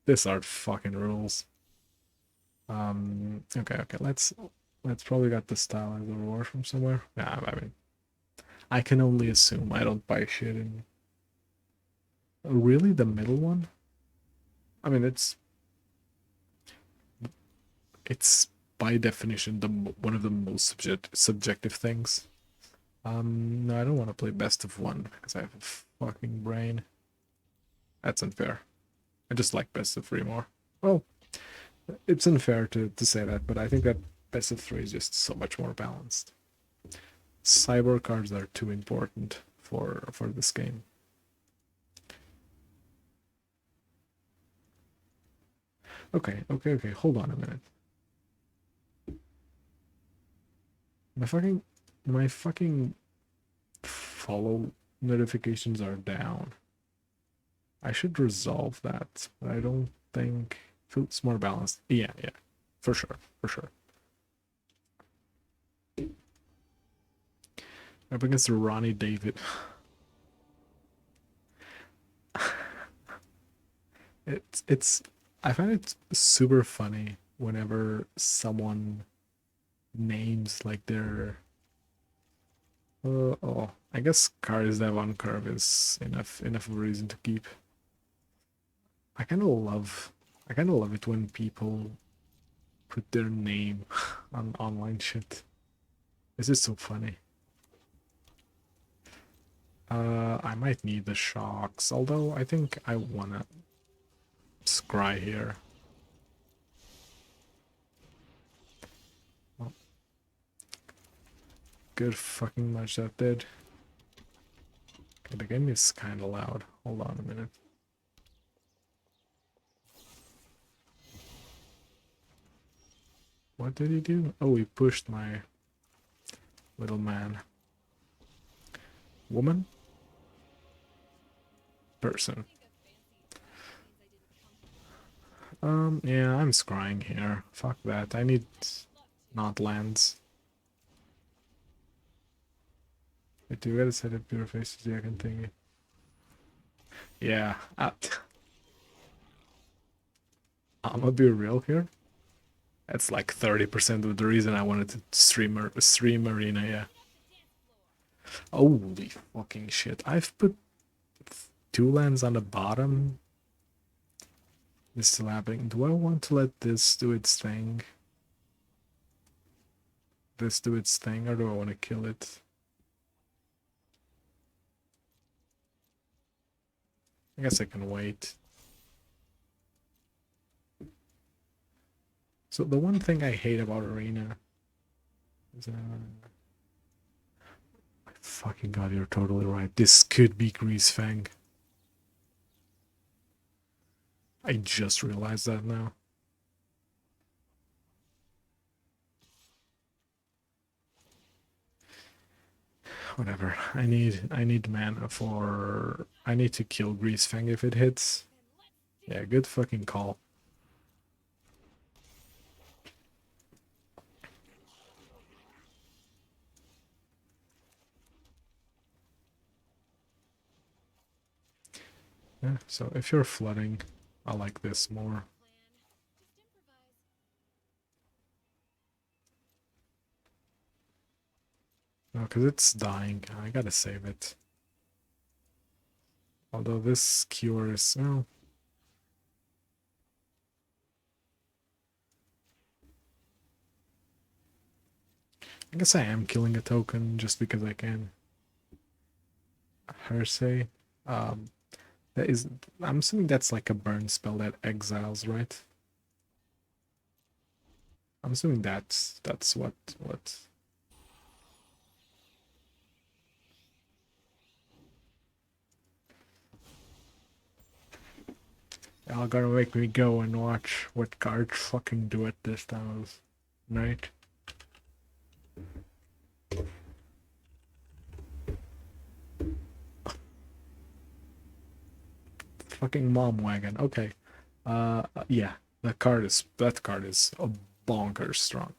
This art fucking rules. Okay, let's probably got the style as a roar from somewhere. Yeah, I mean, I can only assume. I don't buy shit in. Really, the middle one? I mean, it's by definition one of the most subjective things. No, I don't want to play best of one because I have a fucking brain. That's unfair. I just like best of three more. Well, it's unfair to say that, but I think that best of three is just so much more balanced. Cyber cards are too important for this game. Okay, hold on a minute. My fucking follow notifications are down. I should resolve that, but I don't think it's more balanced. Yeah, for sure. Up against Ronnie David. I find it super funny whenever someone names like their I guess Karizdev on curve is enough of a reason to keep. I kind of love it when people put their name on online shit. This is so funny. I might need the shocks, although I think I wanna scry here. Well, good fucking much that did. Okay, the game is kinda loud. Hold on a minute. What did he do? Oh, he pushed my little man. Woman? Person. Yeah, I'm scrying here. Fuck that. I need not lands. Wait, do you gotta set up your faces? Yeah, I can think. Yeah. I'm gonna be real here. That's like 30% of the reason I wanted to stream Arena, yeah. Holy fucking shit. I've put 2 lands on the bottom. This is still happening. Do I want to let this do its thing? This do its thing, or do I want to kill it? I guess I can wait. So the one thing I hate about Arena is fucking god, you're totally right. This could be Greasefang. I just realized that now. Whatever. I need mana for... I need to kill Greasefang if it hits. Yeah, good fucking call. Yeah, so if you're flooding, I like this more. No, because it's dying. I gotta save it. Although this cure is... Oh. I guess I am killing a token just because I can. Hersey. That is... I'm assuming that's like a burn spell that exiles, right? I'm assuming that's what... Y'all gonna make me go and watch what cards fucking do it this time of night. Fucking mom wagon. Okay. Yeah. That card is a bonkers strong.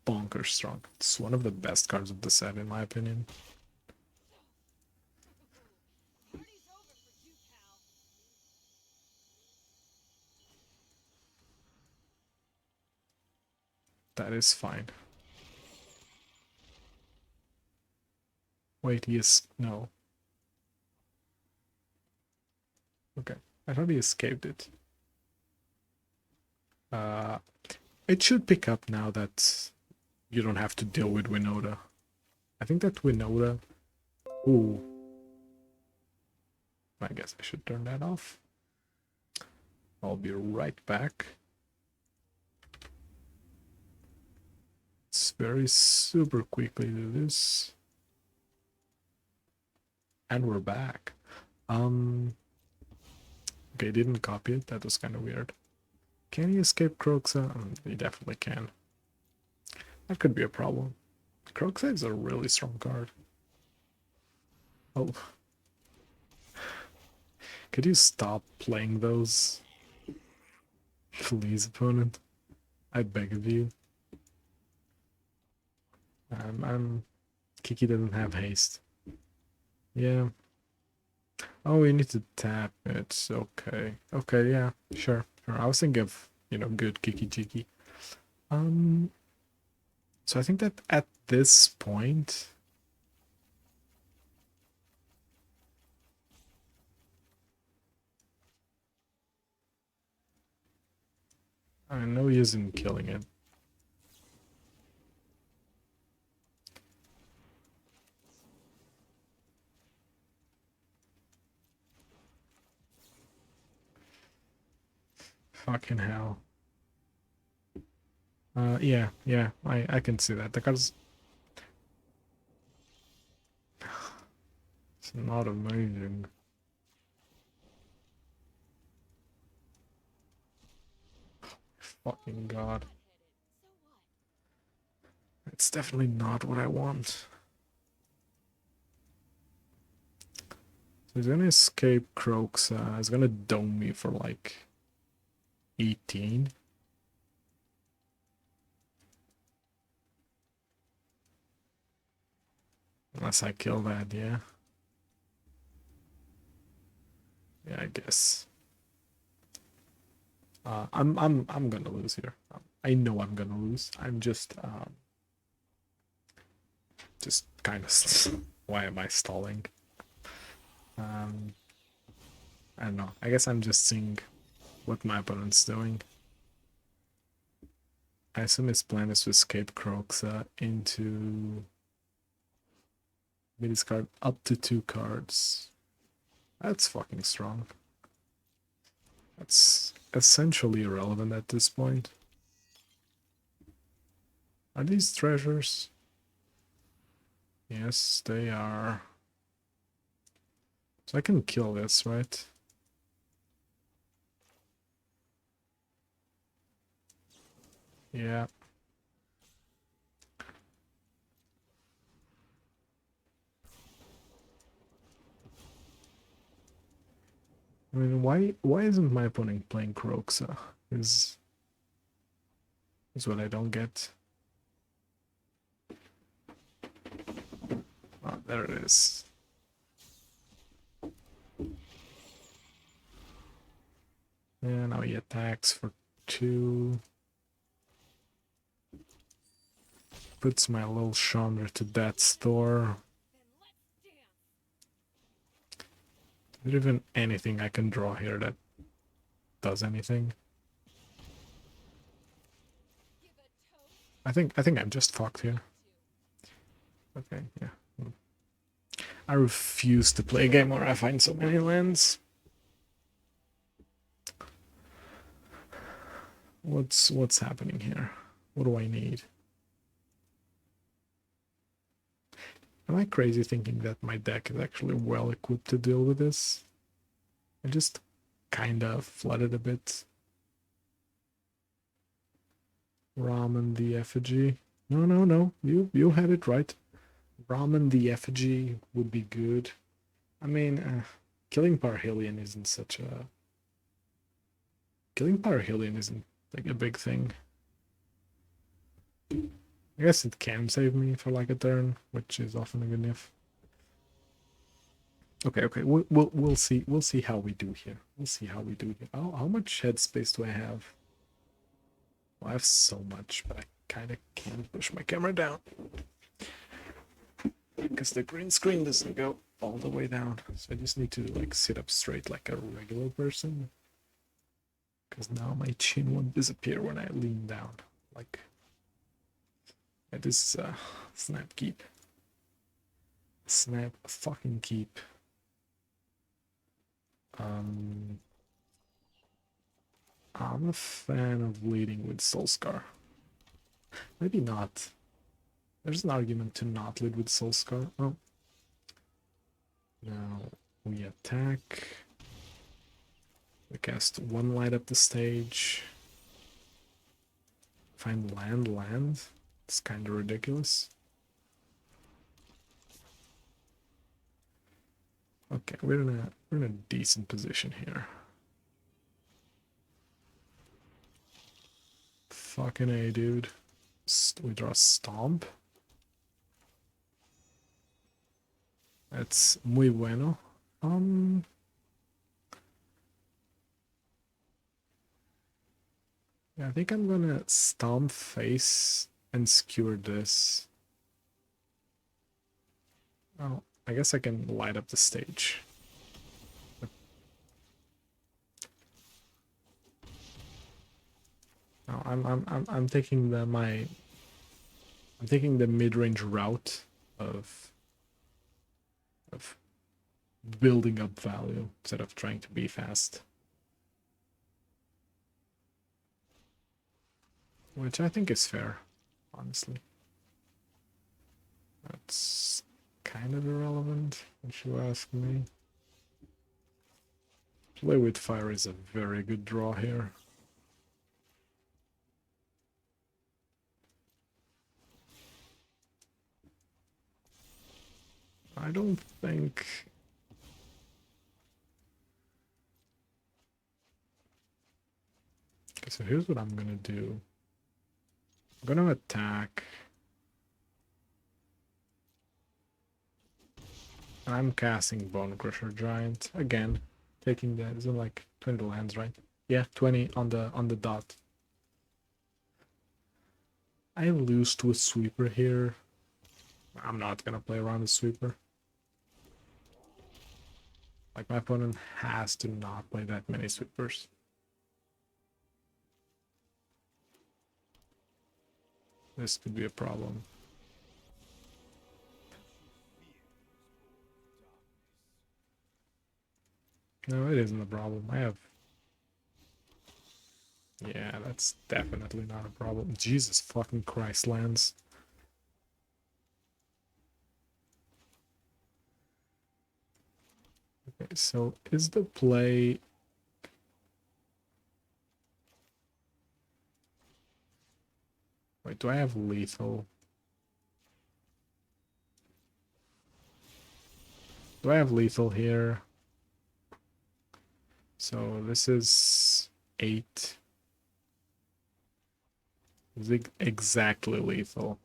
Bonkers strong. It's one of the best cards of the set in my opinion. That is fine. Wait, he is... no. Okay, I thought he escaped it. It should pick up now that you don't have to deal with Winota. I think that Winota... Ooh. I guess I should turn that off. I'll be right back. Let's very super quickly do this. And we're back. Okay, didn't copy it. That was kind of weird. Can he escape Kroxa? He definitely can. That could be a problem. Kroxa is a really strong card. Oh. Could you stop playing those? Please, opponent. I beg of you. Kiki doesn't have haste. Yeah. Oh, we need to tap it. Okay. Okay, yeah. Sure. I was thinking of, you know, good Kiki Jiki. So I think that at this point... I know he isn't killing it. Fucking hell. Yeah, I can see that. The card's... It's not amazing. Fucking god. It's definitely not what I want. So he's gonna escape Kroxa. He's gonna dome me for like 18. Unless I kill that, yeah. Yeah, I guess. I'm gonna lose here. I know I'm gonna lose. I'm just kind of why am I stalling? I don't know. I guess I'm just seeing what my opponent's doing. I assume his plan is to escape Kroxa into mid discard up to 2 cards. That's fucking strong. That's essentially irrelevant at this point. Are these treasures? Yes, they are. So I can kill this, right? Yeah. I mean, why isn't my opponent playing Kroxa? Is what I don't get. Oh, there it is. And now he attacks for 2. Puts my little Chandra to death's door. Is there even anything I can draw here that does anything? I think I'm just fucked here. Okay, yeah. I refuse to play a game where I find so many lands. What's happening here? What do I need? Am I crazy thinking that my deck is actually well equipped to deal with this? I just kind of flooded a bit. Ramen the effigy. No. You had it right. Ramen the effigy would be good. I mean, killing Parhelion isn't such a... Killing Parhelion isn't like a big thing. I guess it can save me for like a turn, which is often good enough. Okay. We'll see. We'll see how we do here. We'll see how we do here. Oh, how much headspace do I have? Well, I have so much, but I kind of can't push my camera down because the green screen doesn't go all the way down. So I just need to like sit up straight like a regular person. Because now my chin won't disappear when I lean down. Like, yeah, this is snap keep. Snap fucking keep. I'm a fan of leading with Soulscar. Maybe not. There's an argument to not lead with Soulscar. Oh. Now we attack. We cast one light up the stage. Find land. It's kind of ridiculous. Okay, we're in a decent position here. Fucking A, dude. We draw Stomp. That's muy bueno. Yeah, I think I'm gonna Stomp face and skewer this. Oh, I guess I can light up the stage. No, I'm taking I'm taking the mid-range route of building up value instead of trying to be fast. Which I think is fair, honestly. That's kind of irrelevant, if you ask me. Play with Fire is a very good draw here. I don't think... Okay, so here's what I'm gonna do. I'm gonna attack. And I'm casting Bone Crusher Giant again, taking the, is it like 20 lands, right? Yeah, 20 on the dot. I lose to a sweeper here. I'm not gonna play around the sweeper. Like, my opponent has to not play that many sweepers. This could be a problem. No, it isn't a problem. I have... Yeah, that's definitely not a problem. Jesus fucking Christ, lands. Okay, so is the play... Wait, do I have lethal? Do I have lethal here? So this is 8. Is it exactly lethal?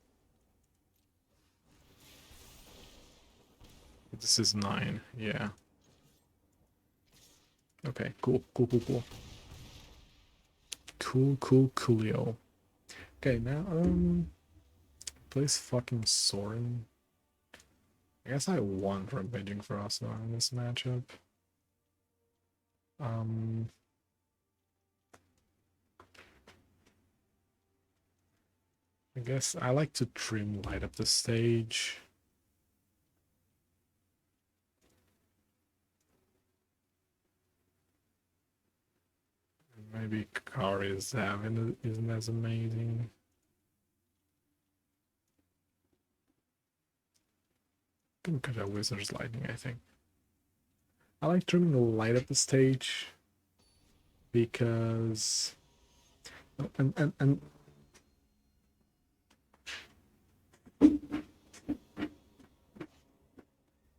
This is 9, yeah. Okay, cool. Coolio. Okay, now, plays fucking Sorin. I guess I want Rampaging Frost now in this matchup. I guess I like to trim light up the stage. Maybe Kari's having isn't as amazing. Can cut a Wizard's Lightning, I think. I like trimming the light up the stage because and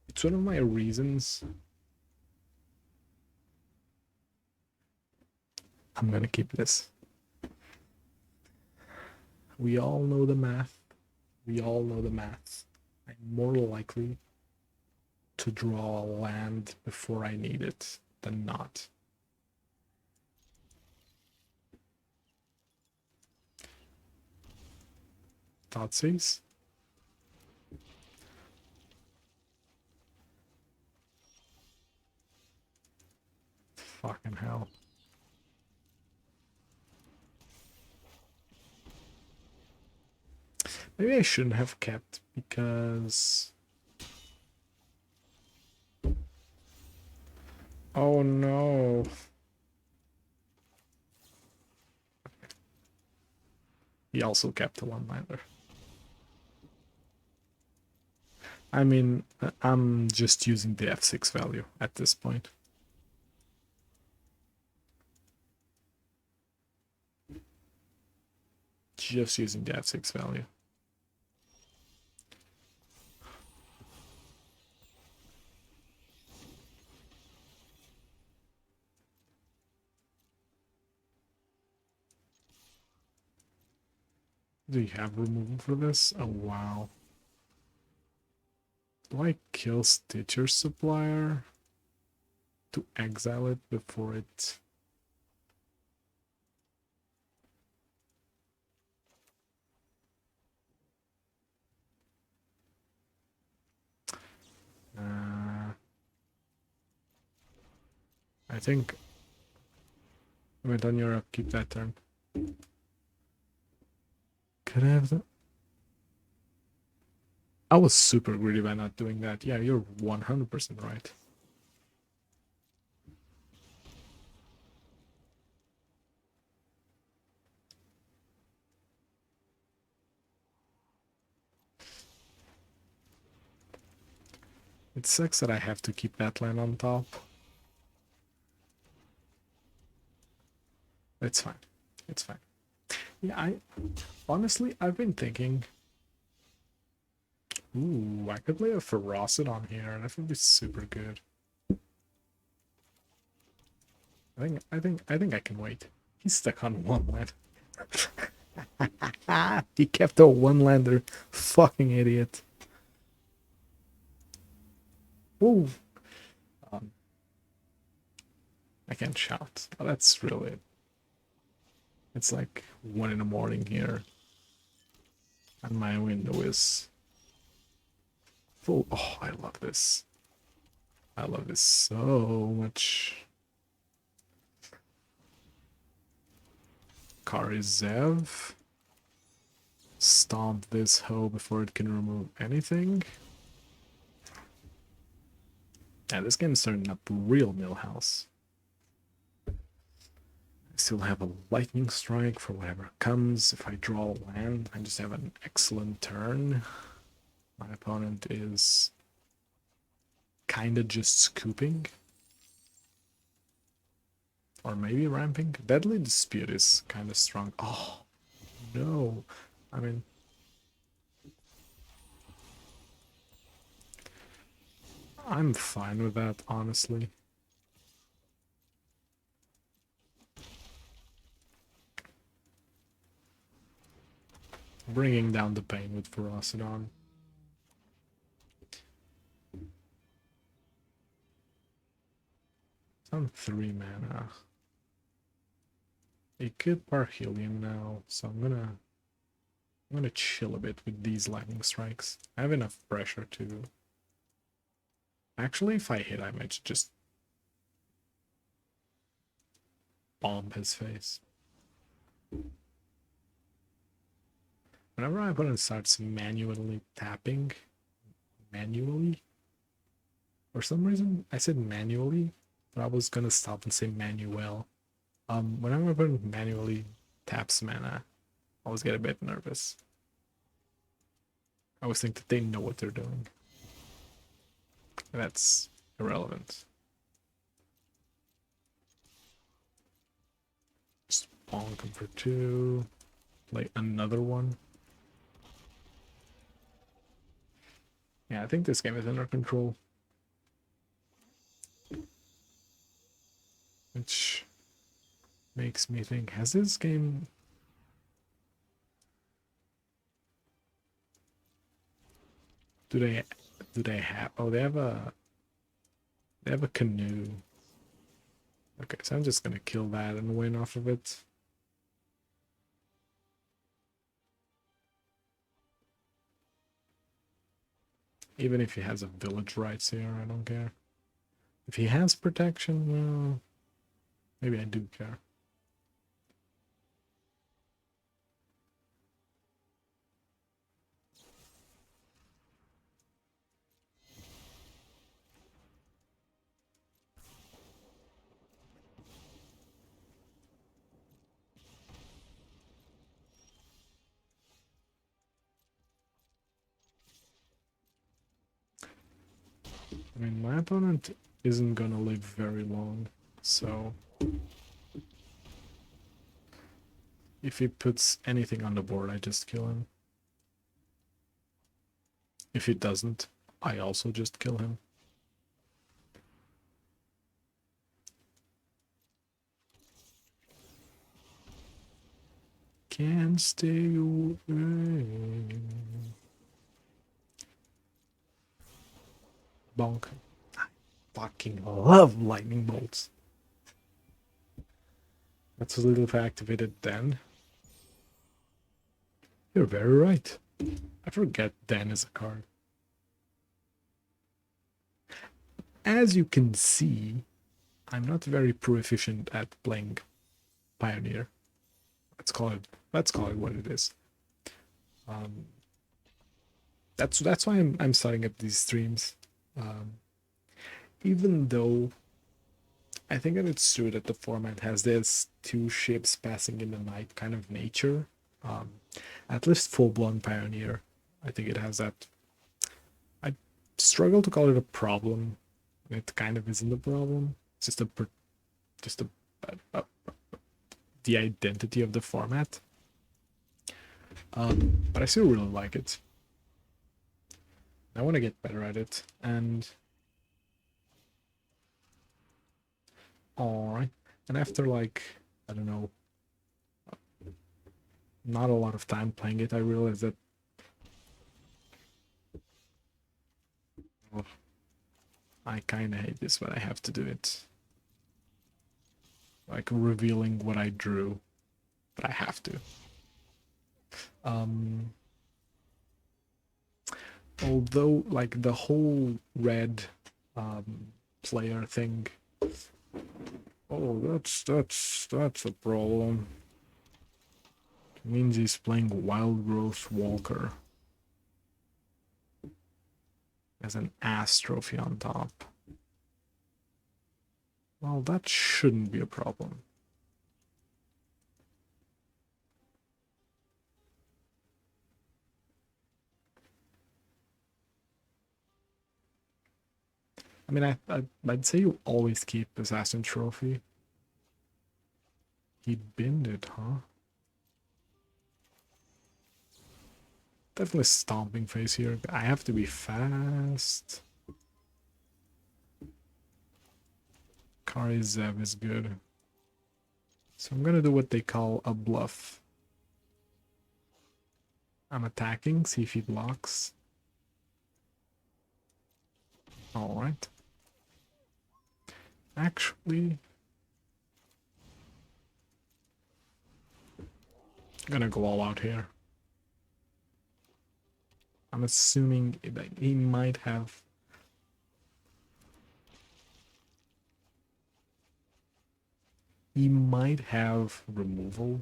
it's one of my reasons. I'm gonna keep this. We all know the math. We all know the math. I'm more likely to draw a land before I need it than not. Thoughtseize? Fucking hell. Maybe I shouldn't have kept because... Oh no. He also kept a one-lander. I mean, I'm just using the F6 value at this point. Just using the F6 value. Do you have removal for this? Oh wow. Do I kill Stitcher Supplier to exile it before it... I think... Wait, on your upkeep that turn. Could I have that? I was super greedy by not doing that. Yeah, you're 100% right. It sucks that I have to keep that land on top. It's fine. It's fine. Yeah, honestly, I've been thinking... Ooh, I could play a Ferocidon here, and that would be super good. I think I can wait. He's stuck on one land. He kept a one-lander. Fucking idiot. Ooh. I can't shout. Oh, that's really... It's like 1 in the morning here. And my window is full. Oh, I love this. I love this so much. Karizev. Stomp this hoe before it can remove anything. Yeah, this game's starting up real Millhouse. I still have a lightning strike for whatever comes. If I draw a land, I just have an excellent turn. My opponent is kinda just scooping. Or maybe ramping. Deadly Dispute is kinda strong. Oh, no. I mean... I'm fine with that, honestly. Bringing down the pain with Ferocidon. It's on 3 mana. It could Parhelion now, so I'm gonna chill a bit with these lightning strikes. I have enough pressure to... Actually, if I hit, I might just bomb his face. Whenever my opponent starts manually tapping, for some reason I said manually, but I was gonna stop and say manuel. Whenever my opponent manually taps mana, I always get a bit nervous. I always think that they know what they're doing. That's irrelevant. Just bonk him for 2. Play another one. Yeah, I think this game is under control. Which makes me think, has this game... Do they have... Oh, they have a canoe. Okay, so I'm just gonna kill that and win off of it. Even if he has a village rights here, I don't care. If he has protection, well, maybe I do care. I mean, my opponent isn't gonna live very long, so... If he puts anything on the board, I just kill him. If he doesn't, I also just kill him. Can't stay away. Bonk. I fucking love lightning bolts. That's a little if I activated Den. You're very right. I forget Den is a card. As you can see, I'm not very proficient at playing Pioneer. Let's call it what it is. That's why I'm starting up these streams. Even though I think that it's true that the format has this 2 ships passing in the night kind of nature. At least full-blown Pioneer, I think it has that. I struggle to call it a problem. It kind of isn't a problem. It's just the identity of the format. But I still really like it. I want to get better at it, and alright. And after, like, I don't know, not a lot of time playing it, I realized that I kinda hate this, but I have to do it. Like, revealing what I drew, but I have to. Although, like, the whole red player thing, oh, that's a problem. It means he's playing Wild Growth Walker as an ass trophy on top. Well, that shouldn't be a problem. I mean, I'd say you always keep Assassin Trophy. He binned it, huh? Definitely stomping face here. I have to be fast. Kari Zev is good. So I'm gonna do what they call a bluff. I'm attacking, see if he blocks. Alright. Actually, I'm gonna go all out here. I'm assuming that he might have... He might have removal.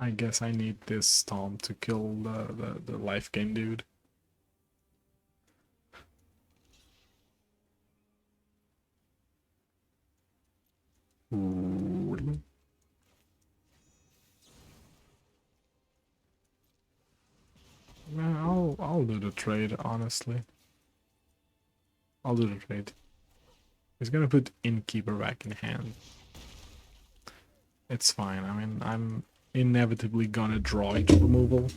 I guess I need this Stomp to kill the life gain dude. Ooh. I'll do the trade, honestly. I'll do the trade. He's gonna put Innkeeper back in hand. It's fine. I mean, I'm inevitably gonna draw into removal.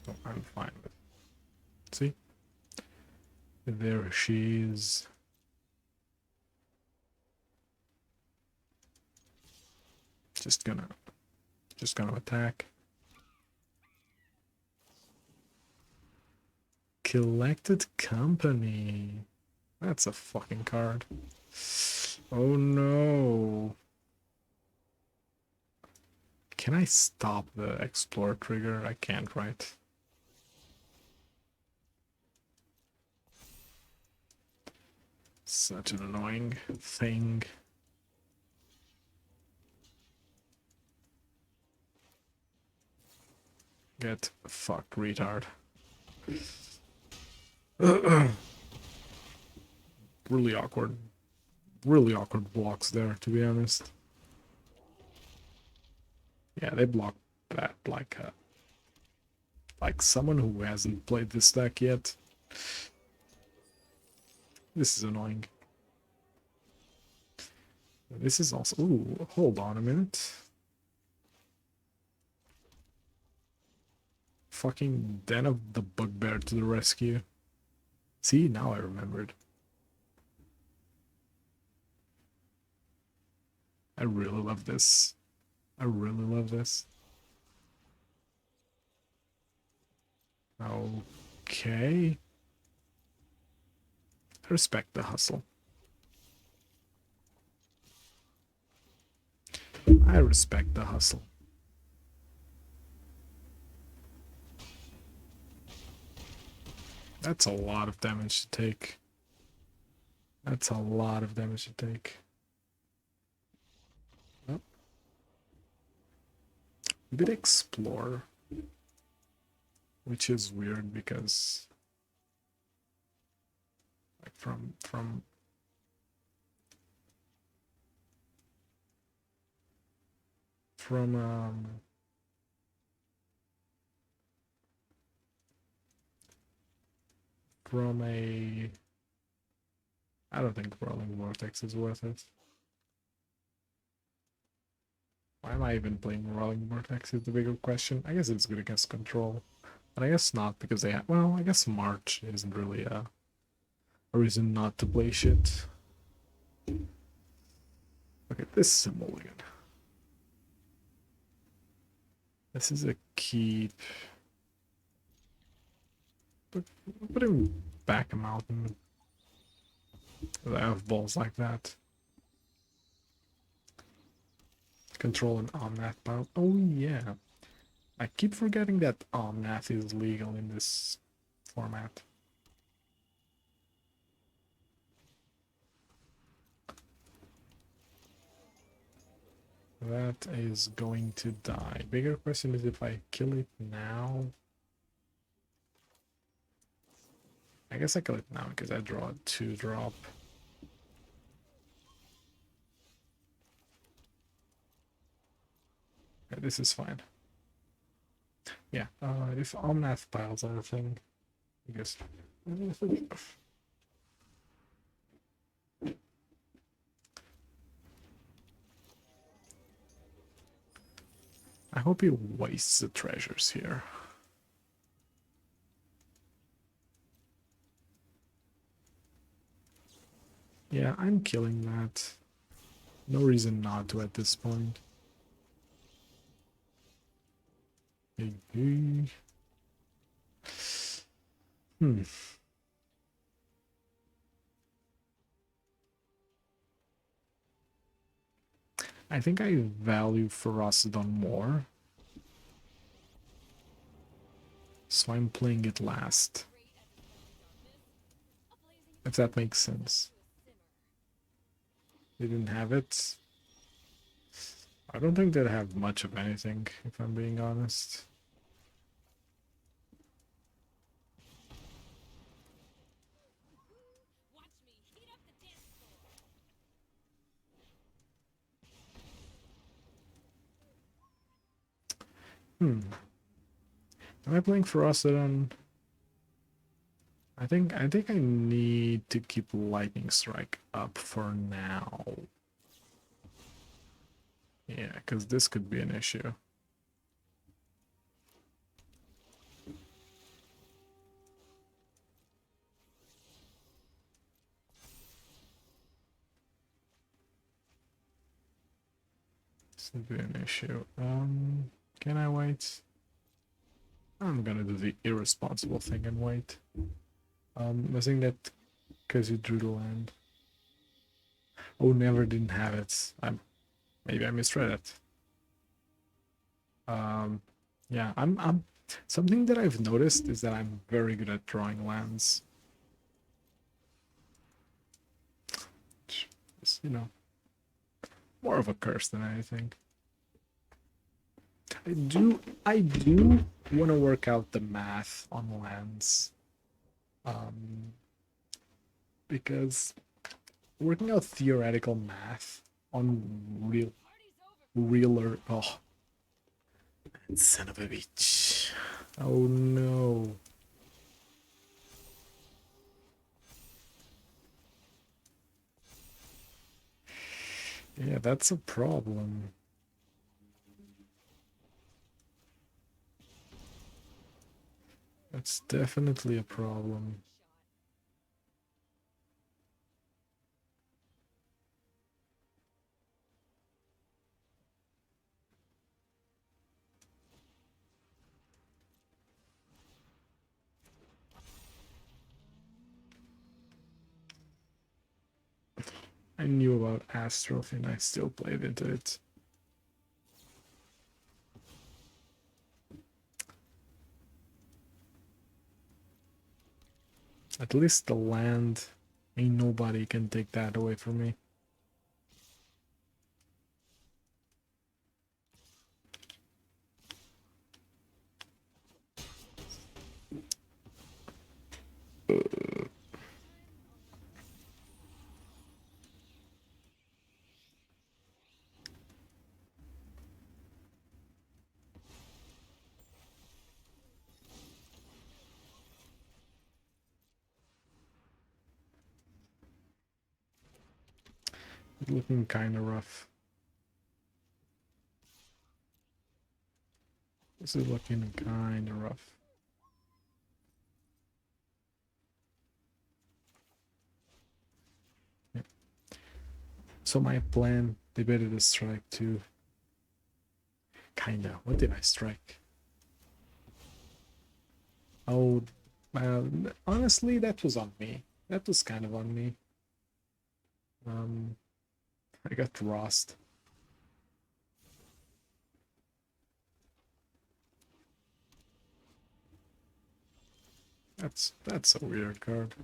So I'm fine with it. See? There she is. Just gonna attack. Collected Company. That's a fucking card. Oh no. Can I stop the explore trigger? I can't, right? Such an annoying thing. Get fucked, retard. Really awkward. Really awkward blocks there, to be honest. Yeah, they block that like someone who hasn't played this deck yet. This is annoying. This is also... Ooh, hold on a minute. Fucking Den of the Bugbear to the rescue. See, now I remembered. I really love this. I really love this. Okay. I respect the hustle. I respect the hustle. That's a lot of damage to take. That's a lot of damage to take. Oh. We did explore, which is weird because like from a... I don't think Rolling Vortex is worth it. Why am I even playing Rolling Vortex is the bigger question. I guess it's good against control. But I guess not because they have... Well, I guess March isn't really a reason not to play shit. Okay, this is a mulligan. This is a keep. Put him back a mountain. I have balls like that. Control an Omnath pile. Oh yeah. I keep forgetting that Omnath is legal in this format. That is going to die. Bigger question is if I kill it now. I guess I kill it now because I draw a 2-drop. Okay, this is fine. Yeah, if Omnath piles are a thing, I guess. I hope he wastes the treasures here. Yeah, I'm killing that. No reason not to at this point. I think I value Ferocidon more. So I'm playing it last. If that makes sense. They didn't have it. I don't think they'd have much of anything, if I'm being honest. Am I playing Ferocidon? I think I need to keep Lightning Strike up for now. Yeah, because this could be an issue. This could be an issue. Can I wait? I'm gonna do the irresponsible thing and wait. I think that because you drew the land. Oh, never didn't have it. Maybe I misread it. Yeah, I'm something that I've noticed is that I'm very good at drawing lands. It's, you know, more of a curse than anything. I do want to work out the math on lands. Because working out theoretical math on realer, oh, son of a bitch. Oh no. Yeah, that's a problem. That's definitely a problem. I knew about Astrophy and I still played into it. At least the land, ain't nobody can take that away from me. Looking kind of rough. This is looking kind of rough. Yeah. So my plan, debated a strike too. Kinda. What did I strike? Oh, honestly, that was on me. That was kind of on me. I got Rost. That's a weird card.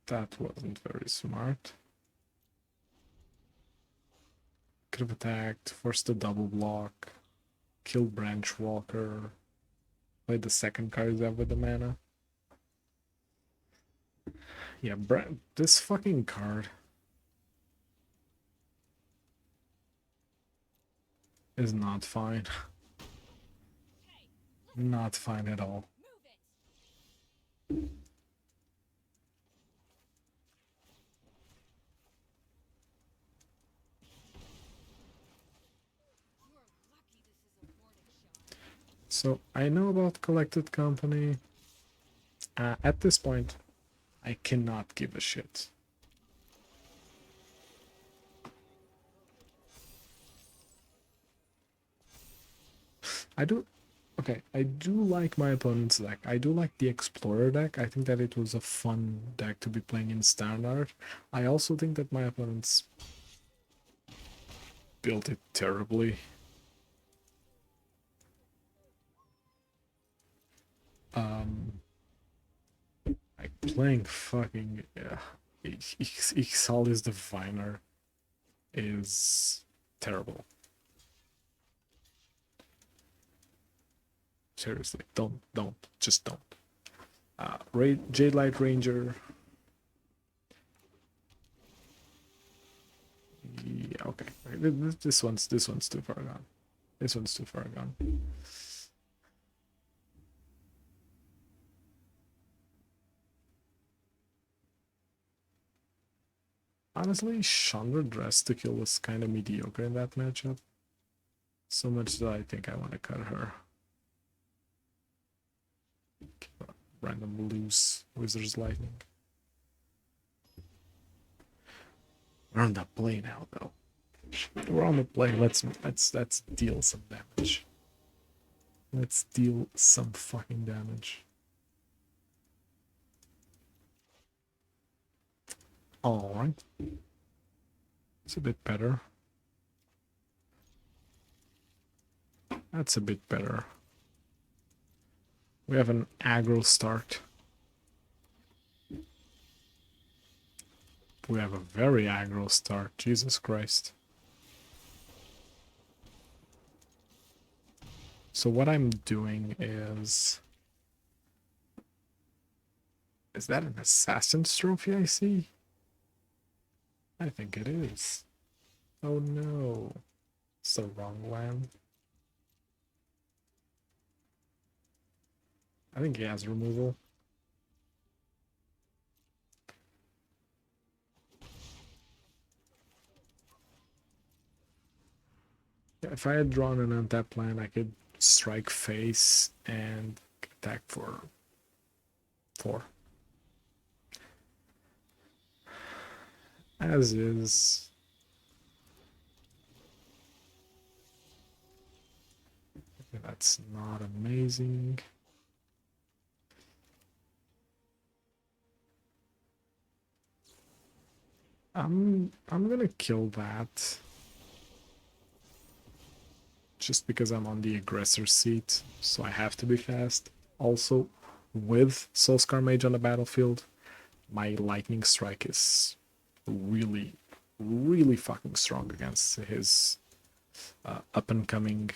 That wasn't very smart. Could have attacked, forced a double block, killed Branch Walker, played the second card out with the mana. Yeah, this fucking card is not fine. Not fine at all. So I know about Collected Company. At this point, I cannot give a shit. I Okay, I do like my opponent's deck. I do like the Explorer deck. I think that it was a fun deck to be playing in Standard. I also think that my opponents built it terribly. Like playing fucking Ixalis Diviner is terrible. Seriously, just don't. Jade Light Ranger. Yeah, okay. This one's too far gone. This one's too far gone. Honestly, Chandra Dress to Kill was kind of mediocre in that matchup. So much that I think I want to cut her. Random loose Wizard's Lightning. We're on the play now, though. We're on the play. Let's deal some damage. Let's deal some fucking damage. Alright. It's a bit better. That's a bit better. We have an aggro start. We have a very aggro start. Jesus Christ. So what I'm doing is... Is that an Assassin's Trophy I see? I think it is. Oh no. It's the wrong land. I think he has removal. Yeah, if I had drawn an untapped land, I could strike face and attack for 4. As is. That's not amazing. I'm gonna kill that. Just because I'm on the aggressor seat, so I have to be fast. Also, with Soulscar Mage on the battlefield, my Lightning Strike is really, really fucking strong against his up-and-coming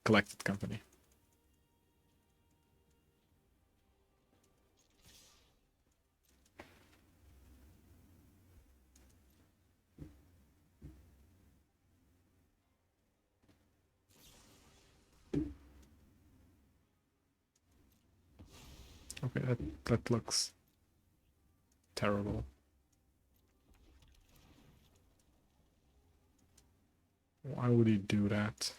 Collected Company. Okay, that looks terrible. Why would he do that?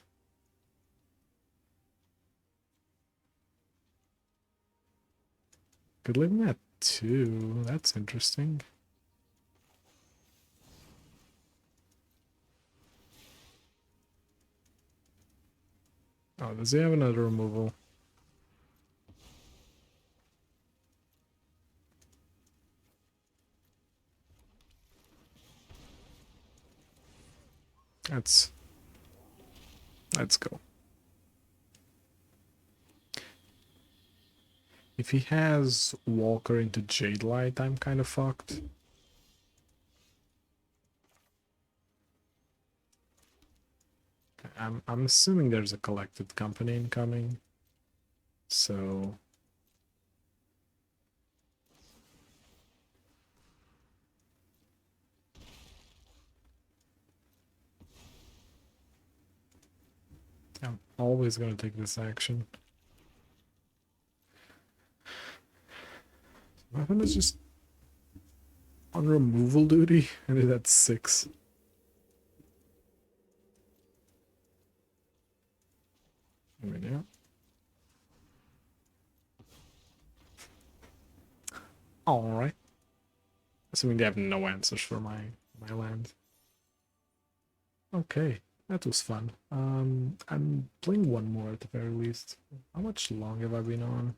Could live in that too. That's interesting. Oh, does he have another removal? Let's go. If he has Walker into Jade Light, I'm kind of fucked. I'm assuming there's a Collected Company incoming. So I'm always gonna take this action. Weapon is just on removal duty, and it's at 6. Yeah. Alright. Assuming they have no answers for my land. Okay. That was fun. I'm playing one more at the very least. How much long have I been on?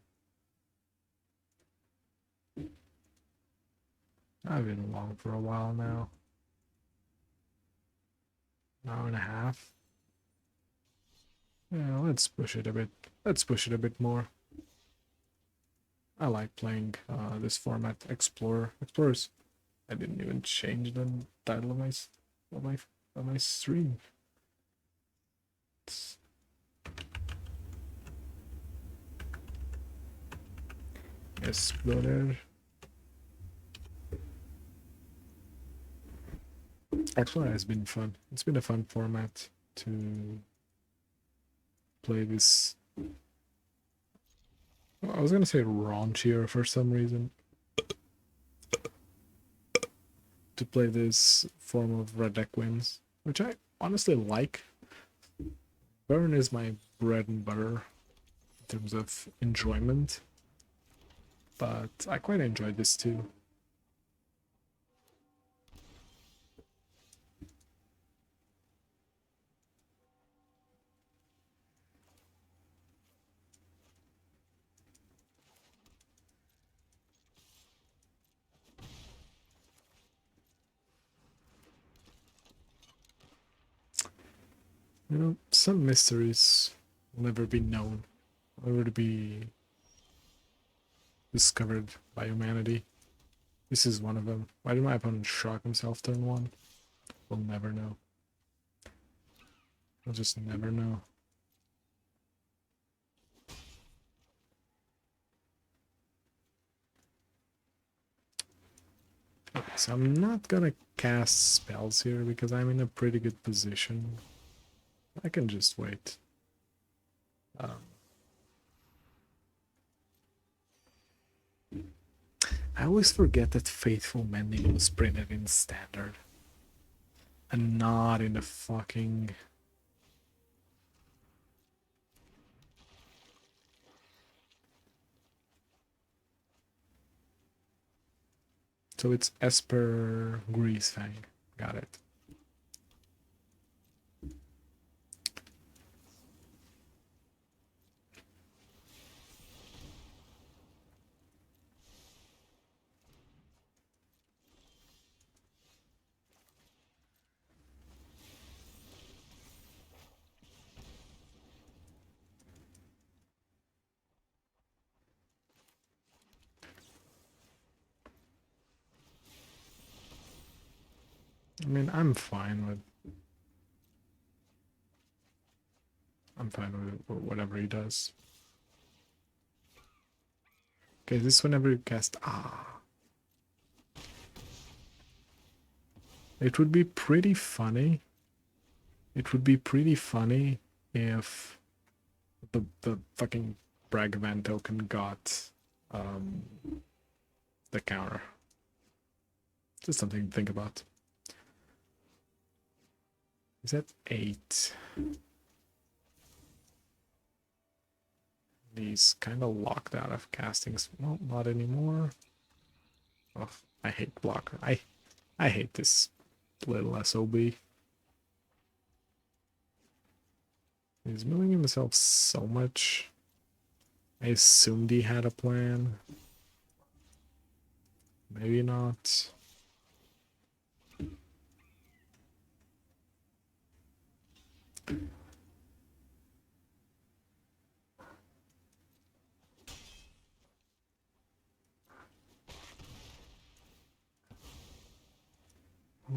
I've been long for a while now. An hour and a half. Yeah, let's push it a bit. Let's push it a bit more. I like playing this format, Explorer. Explorers. I didn't even change the title of my stream. Explorer. Explorer has been fun. It's been a fun format to play this. I was gonna say raunchier for some reason. To play this form of Red Deck Wins, which I honestly like. Burn is my bread and butter in terms of enjoyment, but I quite enjoyed this too. You know, some mysteries will never be known, never to be discovered by humanity. This is one of them. Why did my opponent shock himself turn 1? We'll never know. We'll just never know. Okay, so I'm not gonna cast spells here because I'm in a pretty good position. I can just wait. I always forget that Faithful Mending was printed in Standard and not in the fucking... So it's Esper Greasefang. Got it. I mean, I'm fine with whatever he does. Okay, this whenever you cast... It would be pretty funny. It would be pretty funny if the fucking Bragavan token got the counter. Just something to think about. Is that 8? He's kind of locked out of castings. Well, not anymore. Oh, I hate blocker. I hate this little SOB. He's milling himself so much. I assumed he had a plan. Maybe not.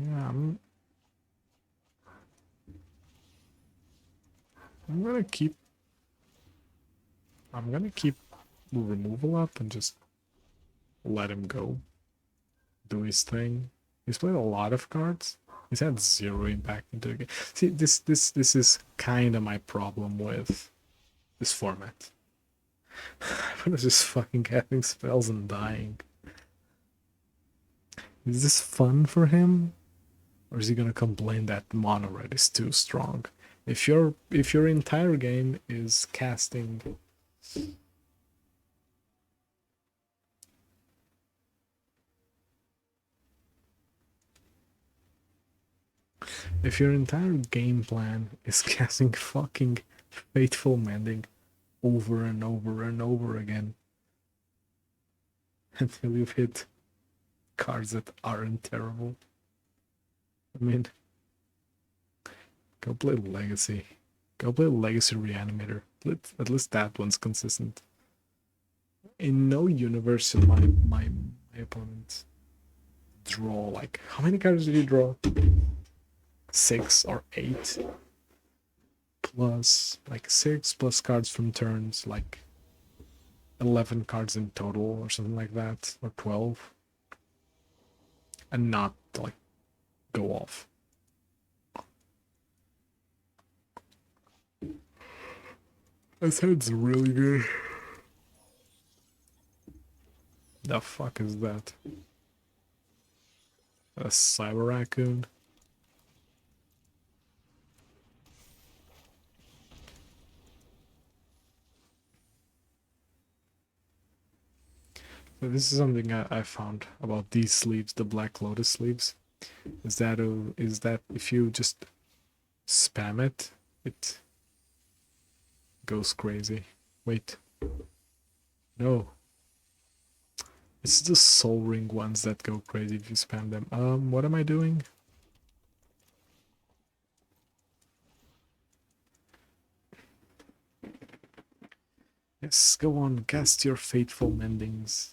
Yeah, I'm gonna keep removal up and just let him go. Do his thing. He's played a lot of cards. He's had 0 impact into the game. See, this is kind of my problem with this format. I'm just fucking casting spells and dying. Is this fun for him? Or is he gonna complain that mono red is too strong? If your entire game is casting If your entire game plan is casting fucking Fateful Mending over and over and over again until you've hit cards that aren't terrible. I mean, go play Legacy. Go play Legacy Reanimator. At least that one's consistent. In no universe will my opponent draw like, how many cards did you draw? 6 or 8? Plus like 6 plus cards from turns, like 11 cards in total or something like that, or 12, and not like go off. That sounds really good. The fuck is that? A Cyber Raccoon? So this is something I found about these sleeves, the Black Lotus sleeves, is that if you just spam it, it goes crazy. Wait. No. It's the Soul Ring ones that go crazy if you spam them. What am I doing? Yes, go on, cast your Fateful Mendings.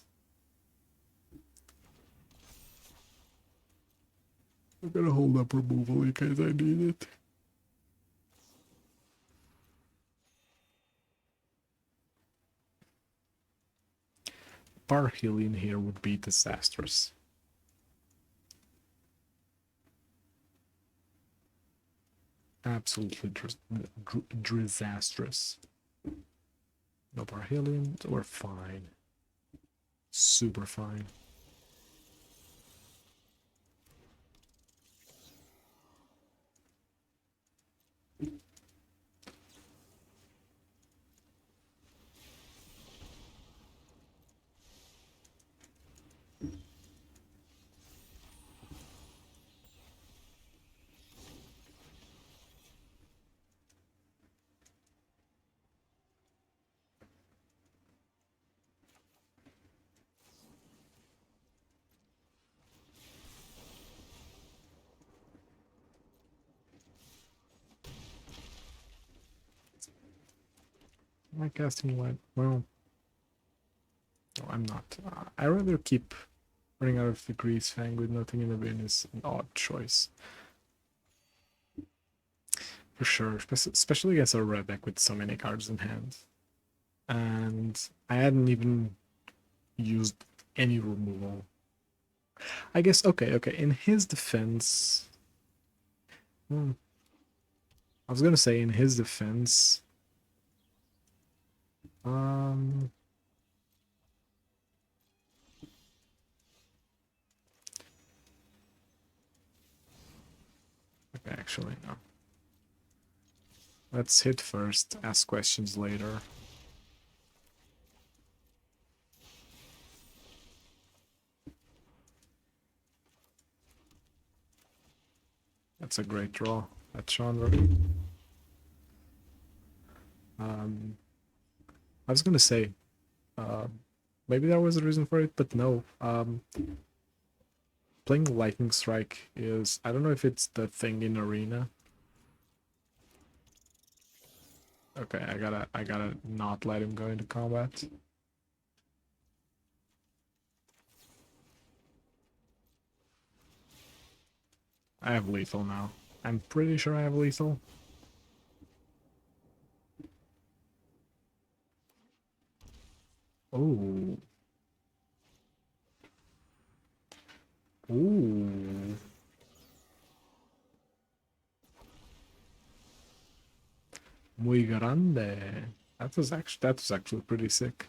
I'm gonna hold up removal in case I need it. Parhelion here would be disastrous. Absolutely disastrous. No Parhelion, we're fine. Super fine. Am I casting what? Well, no, I'm not. I rather keep running out of the Grease Fang with nothing in the bin is an odd choice. For sure, especially against a red deck with so many cards in hand. And I hadn't even used any removal. I guess, okay, in his defense... I was gonna say in his defense... Okay, actually, no. Let's hit first, ask questions later. That's a great draw at Chandra. I was gonna say, maybe there was a reason for it, but no. Playing Lightning Strike is, I don't know if it's the thing in Arena. Okay, I gotta not let him go into combat. I have lethal now. I'm pretty sure I have lethal. Oh. Ooh. Muy grande. That was actually pretty sick.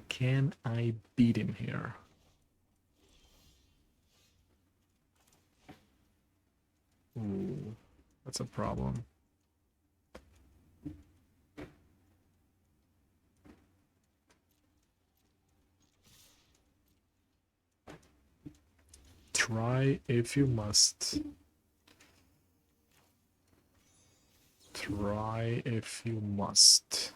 Can I beat him here? Ooh, that's a problem. Try if you must. Try if you must.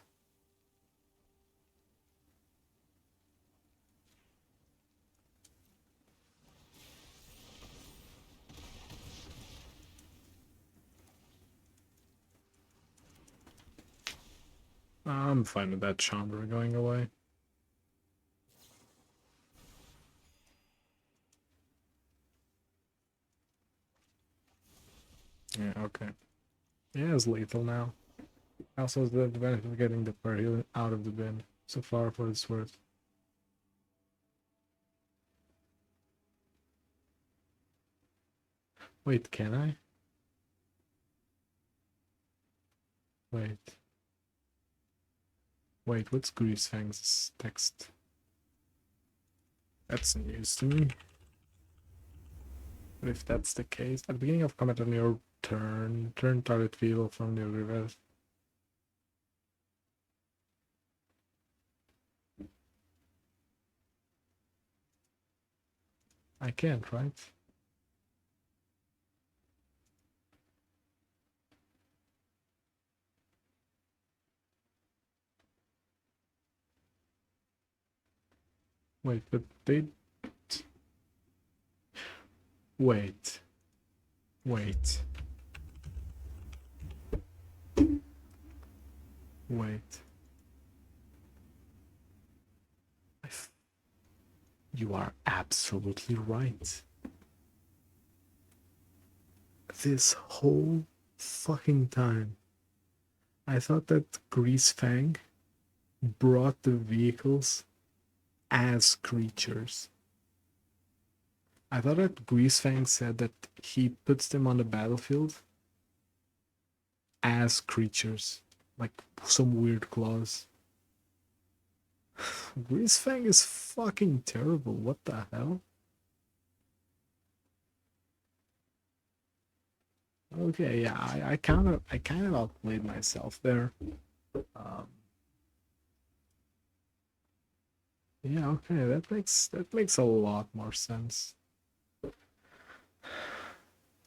I'm fine with that Chandra going away. Yeah, okay. Yeah, it's lethal now. Also, the advantage of getting the parry out of the bin so far for its worth. Wait, can I? Wait. Wait, what's Greasefang's text? That's news to me. But if that's the case, at the beginning of combat on your turn target vehicle from the river. I can't, right? Wait, but they... Wait. Wait. Wait. You are absolutely right. This whole fucking time, I thought that Greasefang brought the vehicles as creatures. I thought that Greasefang said that he puts them on the battlefield as creatures, like some weird clause. Greasefang is fucking terrible. What the hell? Okay, yeah, I kind of outplayed myself there. Yeah, okay, that makes a lot more sense.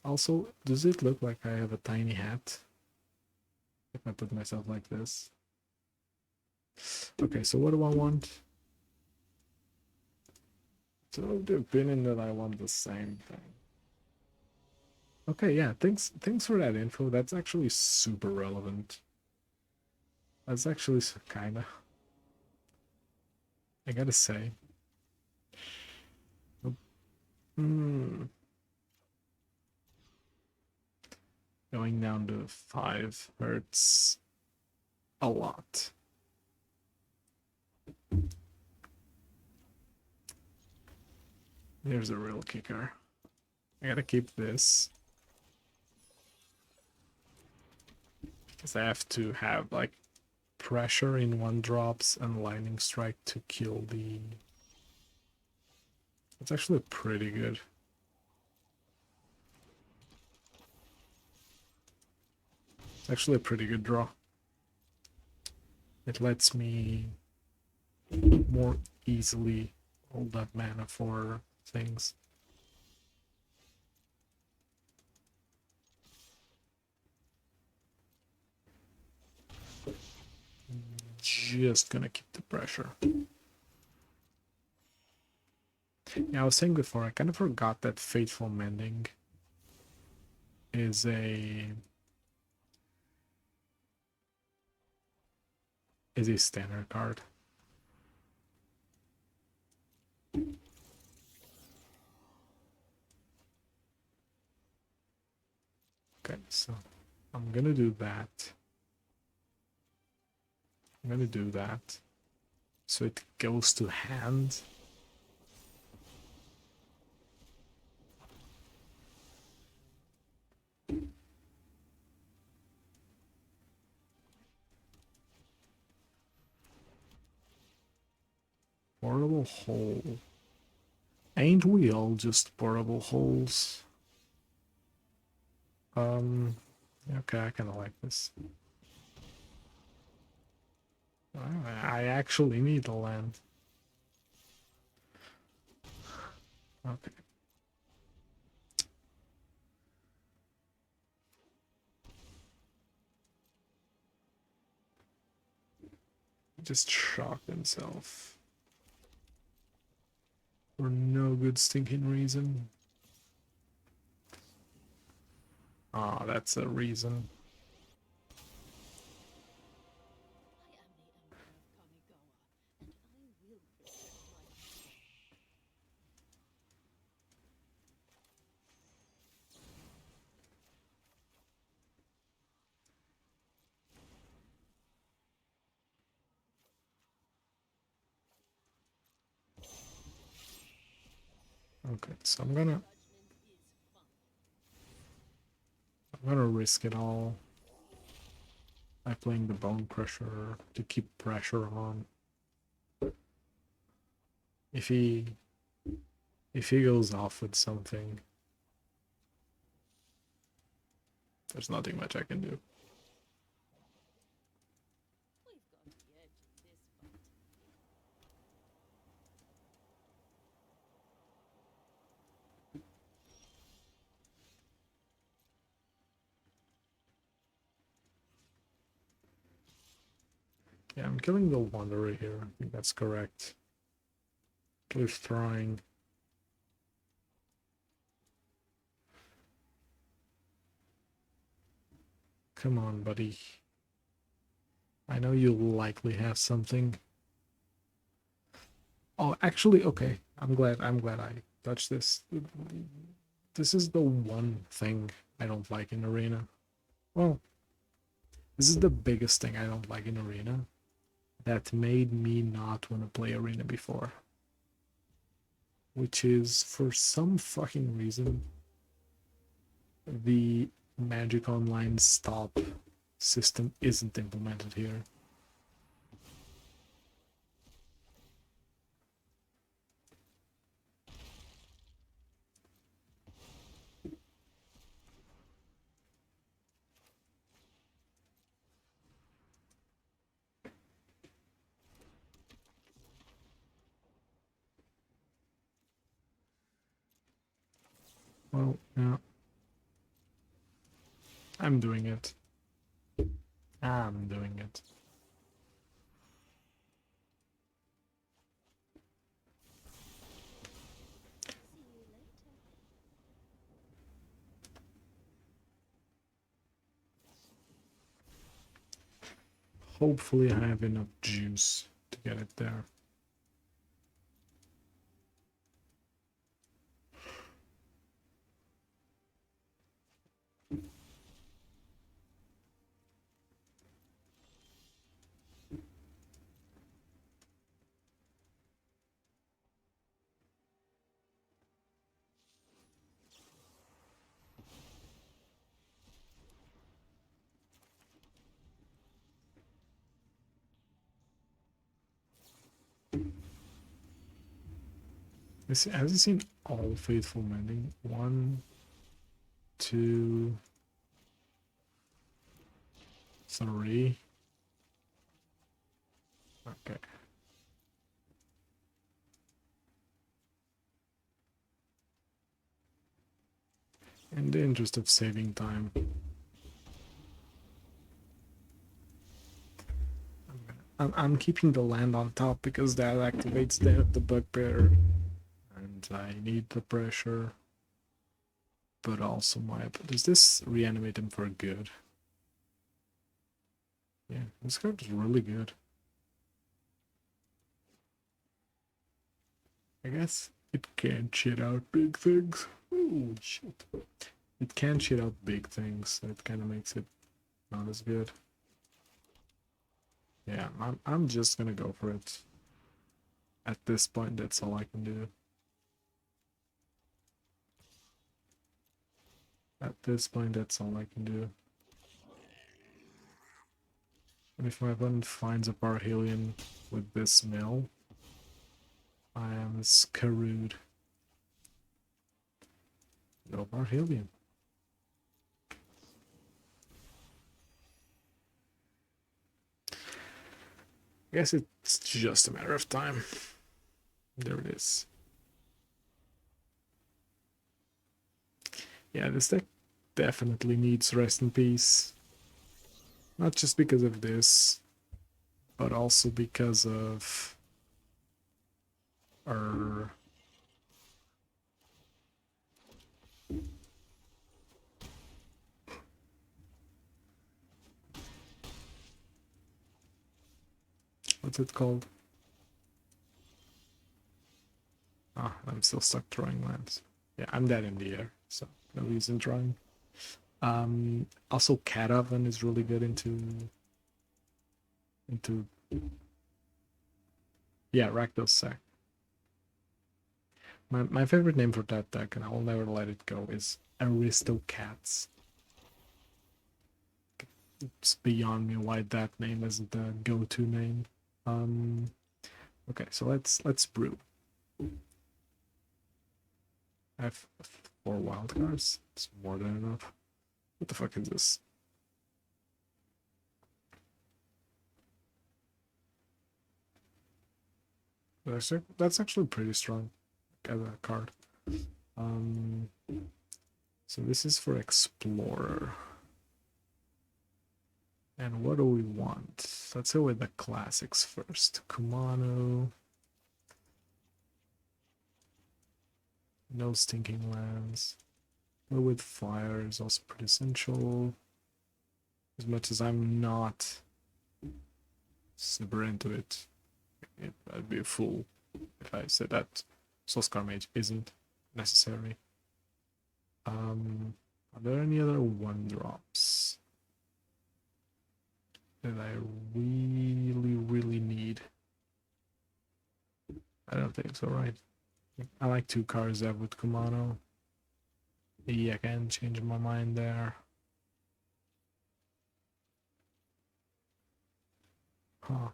Also, does it look like I have a tiny hat if I put myself like this? Okay, so what do I want? So the opinion that I want the same thing. Okay, yeah, thanks for that info. That's actually super relevant. That's actually kinda, I gotta say. Going down to 5 hurts a lot. Here's a real kicker. I gotta keep this. Because I have to have like pressure in 1-drops and lightning strike to kill the... It's actually pretty good. It's actually a pretty good draw. It lets me more easily hold up mana for things. Just gonna keep the pressure. Yeah, I was saying before, I kind of forgot that Fateful Mending is a standard card. Okay, so I'm gonna do that. I'm gonna do that. So it goes to hand. Portable hole. Ain't we all just portable holes? Okay, I kinda like this. I actually need a land. Okay. just shocked himself. For no good stinking reason. Ah, that's a reason. Okay, so I'm gonna risk it all by playing the Bone Crusher to keep pressure on. If he goes off with something, there's nothing much I can do. Yeah, I'm killing the Wanderer here. I think that's correct. Cliff throwing. Come on, buddy. I know you'll likely have something. Oh, actually, okay. I'm glad I touched this. This is the one thing I don't like in Arena. Well, this is the biggest thing I don't like in Arena that made me not want to play Arena before. Which is, for some fucking reason, the Magic Online stop system isn't implemented here. Well, yeah. I'm doing it. I'm doing it. Hopefully I have enough juice to get it there. Has he seen all Faithful Mending? 1, 2, 3. Okay. In the interest of saving time, I'm keeping the land on top because that activates the Bugbear, and I need the pressure. But also does this reanimate him for good? Yeah, this card is really good. I guess it can shit out big things. Oh shit. It can shit out big things, so it kind of makes it not as good. Yeah, I'm just gonna go for it. At this point, that's all I can do. At this point, that's all I can do. And if my opponent finds a Parhelion with this mill, I am screwed. No Parhelion. I guess it's just a matter of time. There it is. Yeah, this deck definitely needs Rest in Peace. Not just because of this, but also because of our what's it called? Ah, I'm still stuck drawing lands. Yeah, I'm dead in the air, so no reason drawing. Also Catavan is really good into yeah, Rakdos Sack. My favorite name for that deck, and I will never let it go, is Aristocats. It's beyond me why that name isn't the go-to name. Okay, so let's brew. I have 4 wild cards. It's more than enough. What the fuck is this? That's actually pretty strong as a card. So this is for Explorer. And what do we want? Let's go with the classics first. Kumano. No stinking lands. Play with fire is also pretty essential. As much as I'm not super into it, I'd be a fool if I said that Soulscar Mage isn't necessary. Are there any other 1-drops that I really need? I don't think so, right? I like 2 cards there with Kumano. Yeah, I can change my mind there. Huh.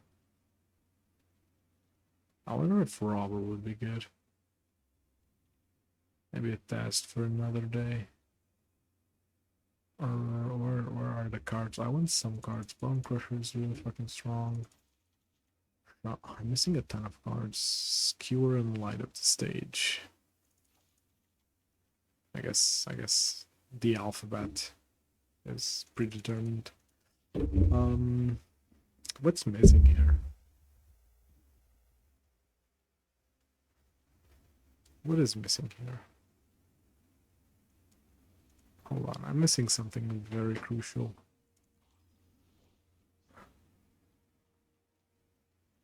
I wonder if Robber would be good. Maybe a test for another day. Or where are the cards? I want some cards. Bone Crusher is really fucking strong. No, I'm missing a ton of cards. Skewer and Light Up the Stage. I guess the alphabet is predetermined. What's missing here? What is missing here? Hold on, I'm missing something very crucial.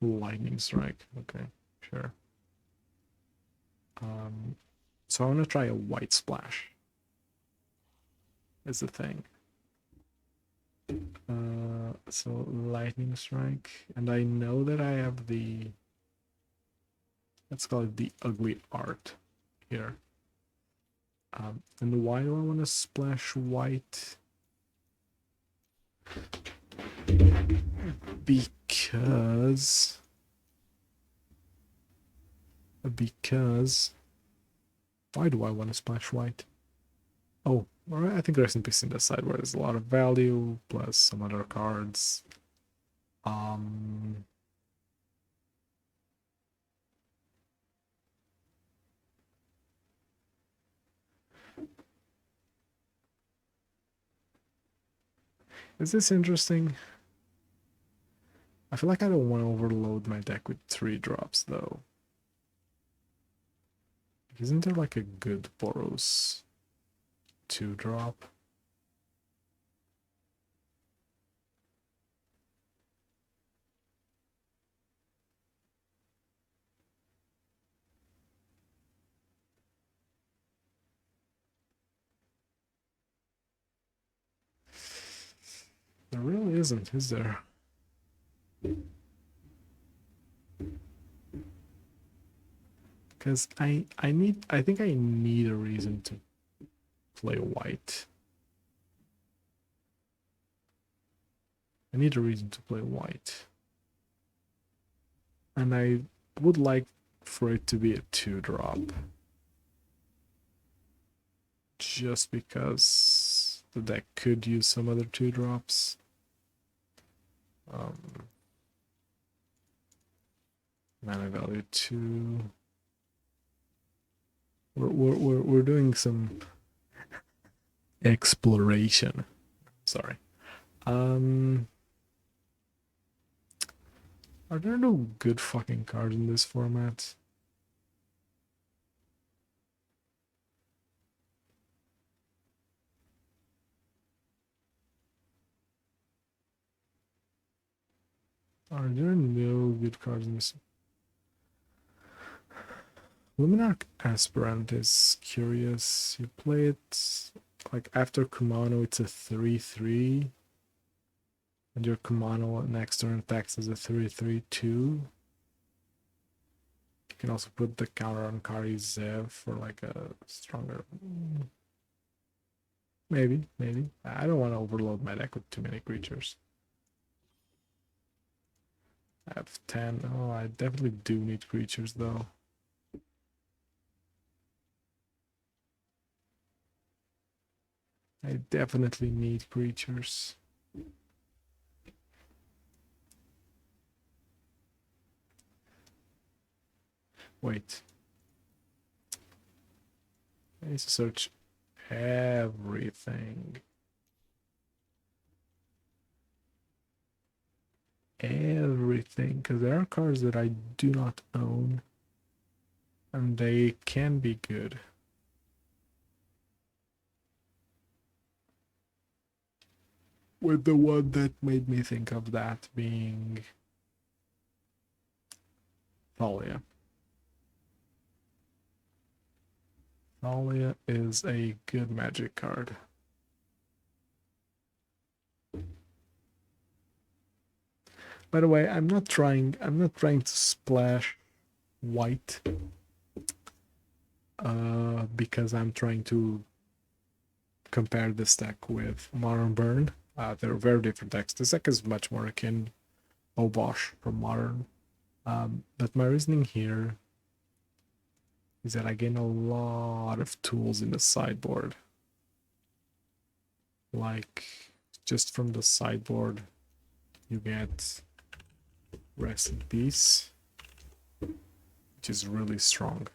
Lightning Strike. Okay, sure. So I want to try a White Splash. Is the thing. So Lightning Strike, and I know that I have the, let's call it the ugly art here. And why do I want to splash white? Because why do I want to splash white? Oh, alright, I think Rest in Peace in the side where there's a lot of value, plus some other cards. Is this interesting? I feel like I don't want to overload my deck with 3-drops though. Isn't there like a good Boros 2-drop? There really isn't, is there? Because I think I need a reason to play white. I need a reason to play white. And I would like for it to be a 2-drop. Just because the deck could use some other 2-drops. Mana value 2. We're doing some exploration. Sorry. Are there no good fucking cards in this format? Are there no good cards in this? Luminarch Aspirant is curious. You play it like after Kumano, it's a 3/3. And your Kumano next turn attacks as a 3/3/2. You can also put the counter on Kari Zev for like a stronger. Maybe. I don't want to overload my deck with too many creatures. I have 10. Oh, I definitely do need creatures though. I definitely need creatures. Wait. I need to search everything. Everything, because there are cards that I do not own, and they can be good. With the one that made me think of that being Thalia. Thalia is a good Magic card. By the way, I'm not trying to splash white because I'm trying to compare this deck with Modern Burn. They're very different decks. This deck is much more akin Obosh from Modern. But my reasoning here is that I gain a lot of tools in the sideboard. Like, just from the sideboard, you get Rest in Peace, which is really strong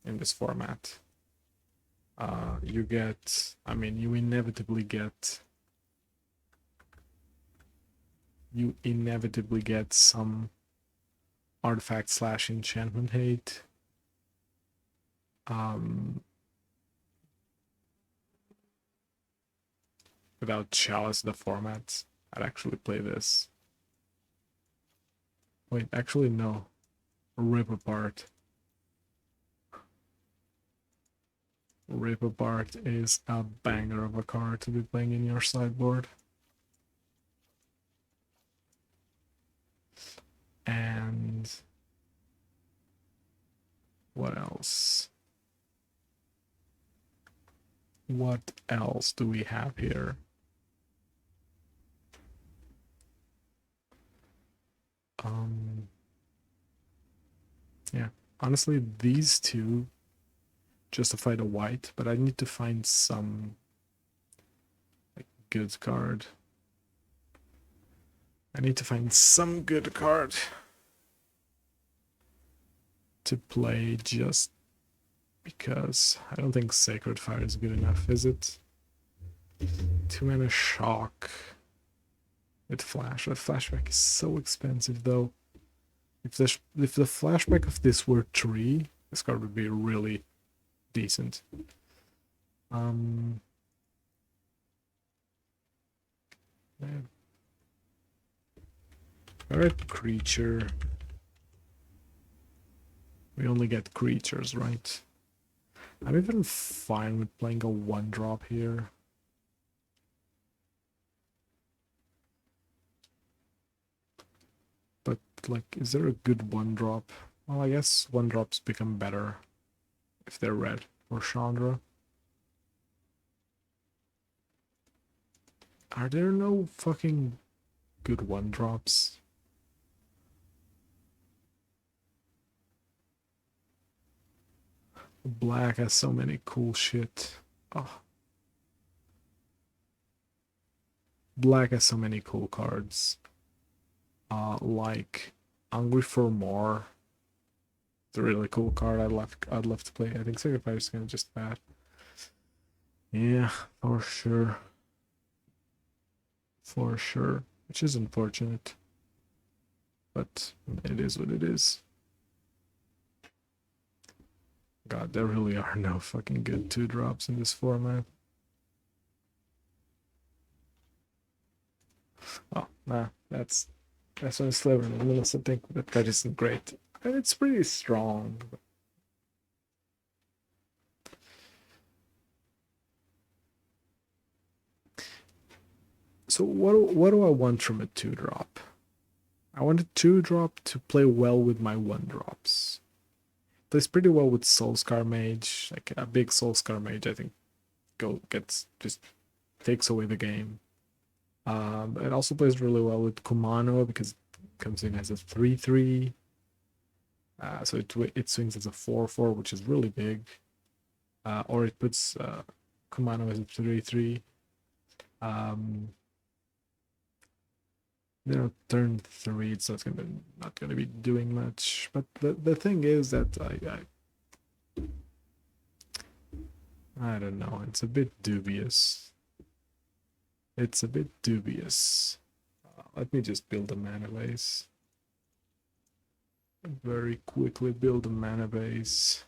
in this format. You get, I mean, you inevitably get some artifact / enchantment hate. Without Chalice the format, I'd actually play this. Wait, actually no. Rip Apart. Rip Apart is a banger of a card to be playing in your sideboard. And what else? What else do we have here? Yeah, honestly, these two justify the white, but I need to find some like good card. I need to find some good card to play just because I don't think Sacred Fire is good enough, is it? 2-mana Shock with Flash. The flashback is so expensive though. If the flashback of this were 3, this card would be really decent. Alright, creature. We only get creatures, right? I'm even fine with playing a 1-drop here. But, like, is there a good 1-drop? Well, I guess 1-drops become better if they're red or Chandra. Are there no fucking good 1-drops? Black has so many cool shit. Oh. Black has so many cool cards. Like Hungry for More. It's a really cool card. I'd love to play. I think Sacrifice is kind of just bad. Yeah, for sure. For sure. Which is unfortunate. but it is what it is. God, there really are no fucking good 2-drops in this format. Oh, nah, that's on Sliver and Lilith. I think that card isn't great. And it's pretty strong. So what do I want from a 2-drop? I want a 2-drop to play well with my 1-drops. Plays pretty well with Soulscar Mage, like a big Soulscar Mage. I think just takes away the game. It also plays really well with Kumano because it comes in as a 3/3. So it swings as a 4/4, which is really big. Or it puts Kumano as a 3/3. Turn 3, it's not gonna be doing much. But the thing is that I don't know. It's a bit dubious. It's a bit dubious. Let me just build a mana base. Very quickly build a mana base.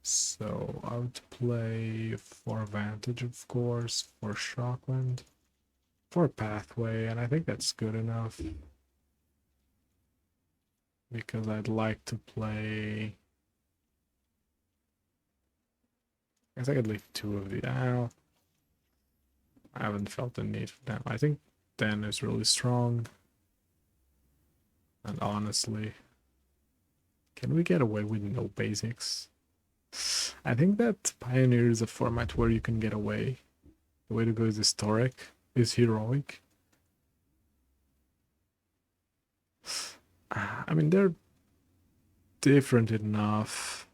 So I would play for Vantage, of course, for Shockland, for Pathway, and I think that's good enough. Because I'd like to play... I guess I could leave 2 of the... I haven't felt the need for them. I think 10 is really strong. And honestly, can we get away with no basics? I think that Pioneer is a format where you can get away. The way to go is heroic. I mean, they're different enough.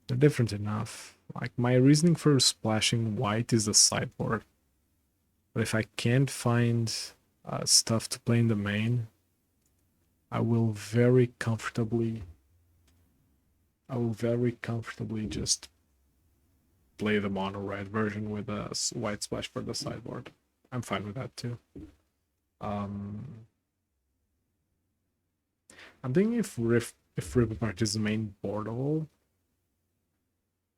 They're different enough. Like, my reasoning for splashing white is the sideboard. But if I can't find stuff to play in the main, I will very comfortably just play the mono red version with a white splash for the sideboard. I'm fine with that too. I'm thinking if Rip Apart is the main boardable,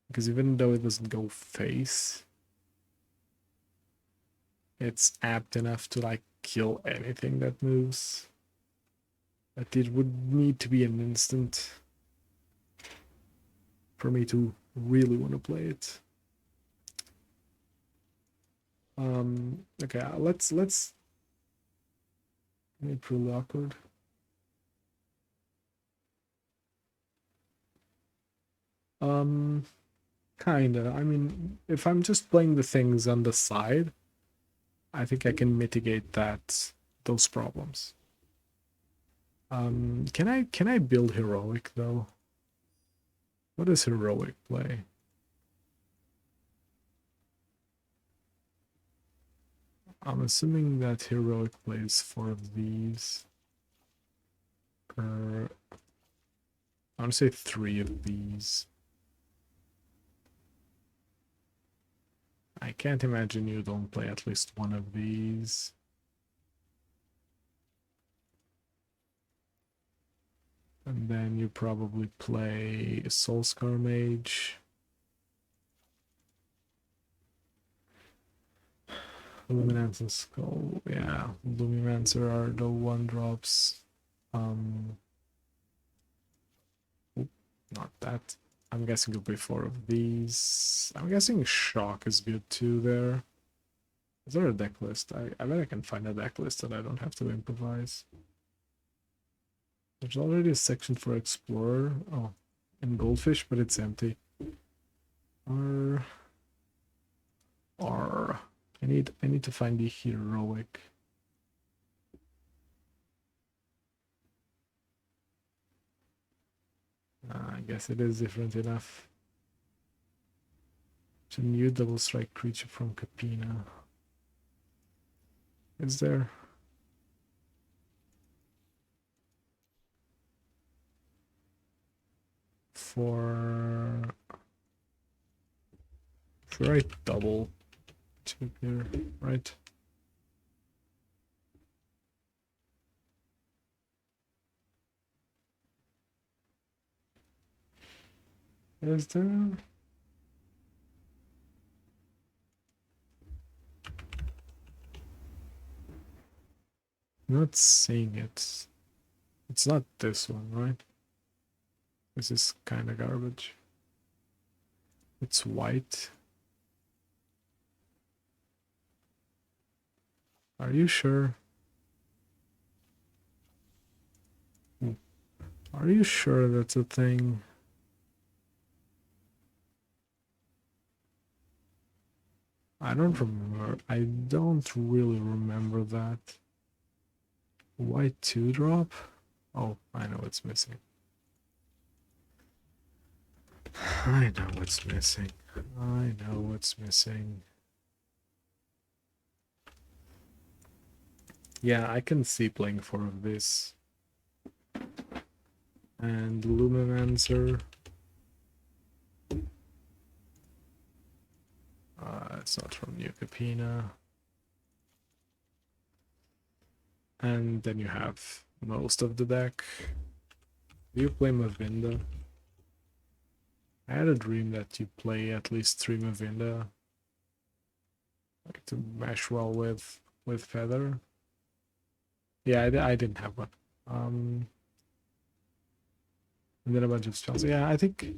because even though it doesn't go face, it's apt enough to like kill anything that moves. That it would need to be an instant for me to really want to play it. Okay, let's make it really awkward. Kinda. I mean, if I'm just playing the things on the side, I think I can mitigate those problems. Can I build heroic though? What does heroic play? I'm assuming that heroic plays 4 of these. I want to say 3 of these. I can't imagine you don't play at least 1 of these. And then you probably play Soulscar Mage. Luminance and Skull. Yeah, Lumimancer are the 1-drops. Not that. I'm guessing you'll play 4 of these. I'm guessing Shock is good too there. Is there a deck list? I bet I can find a deck list that I don't have to improvise. There's already a section for Explorer. Oh, and Goldfish, but it's empty. I need to find the heroic. I guess it is different enough. It's a new double strike creature from Capina. Is there? For Should I double check here, right? Is there? Not seeing it. It's not this one, right? This is kind of garbage. It's white. Are you sure? Are you sure that's a thing? I don't remember. I don't really remember that. White 2-drop? Oh, I know what's missing. I know what's missing. I know what's missing. Yeah, I can see playing 4 of this. And Lumimancer. It's not from New Capena. And then you have most of the deck. Do you play Mavinda? I had a dream that you play at least 3 Mavinda. Like to mesh well with Feather. Yeah, I didn't have one. And then a bunch of spells. Yeah, I think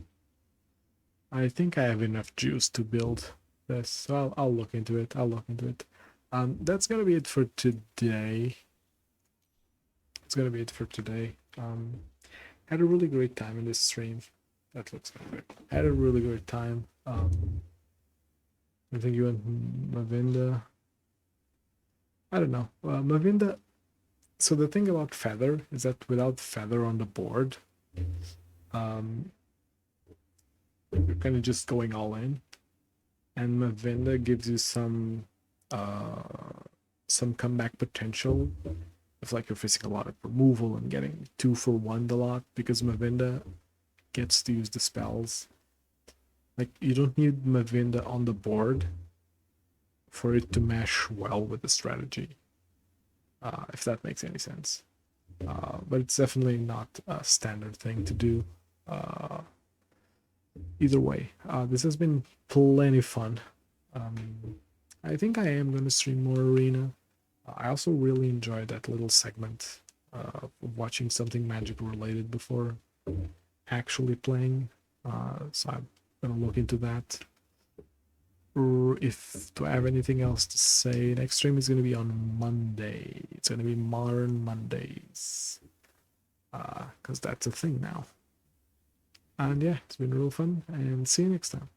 I have enough juice to build this. So I'll look into it. That's gonna be it for today. Had a really great time in this stream. That looks kind of good. Had a really great time. I think you and Mavinda. I don't know. Mavinda. So the thing about Feather is that without Feather on the board, you're kind of just going all in, and Mavinda gives you some comeback potential if like you're facing a lot of removal and getting 2 for 1 a lot, because Mavinda gets to use the spells. Like you don't need Mavinda on the board for it to mesh well with the strategy, if that makes any sense. But it's definitely not a standard thing to do. Either way, this has been plenty fun. I think I am going to stream more Arena. I also really enjoyed that little segment of watching something Magic related before actually playing. So I'm going to look into that. If do I have anything else to say, next stream is going to be on Monday. It's going to be Modern Mondays. Because that's a thing now. And yeah, it's been real fun, and see you next time.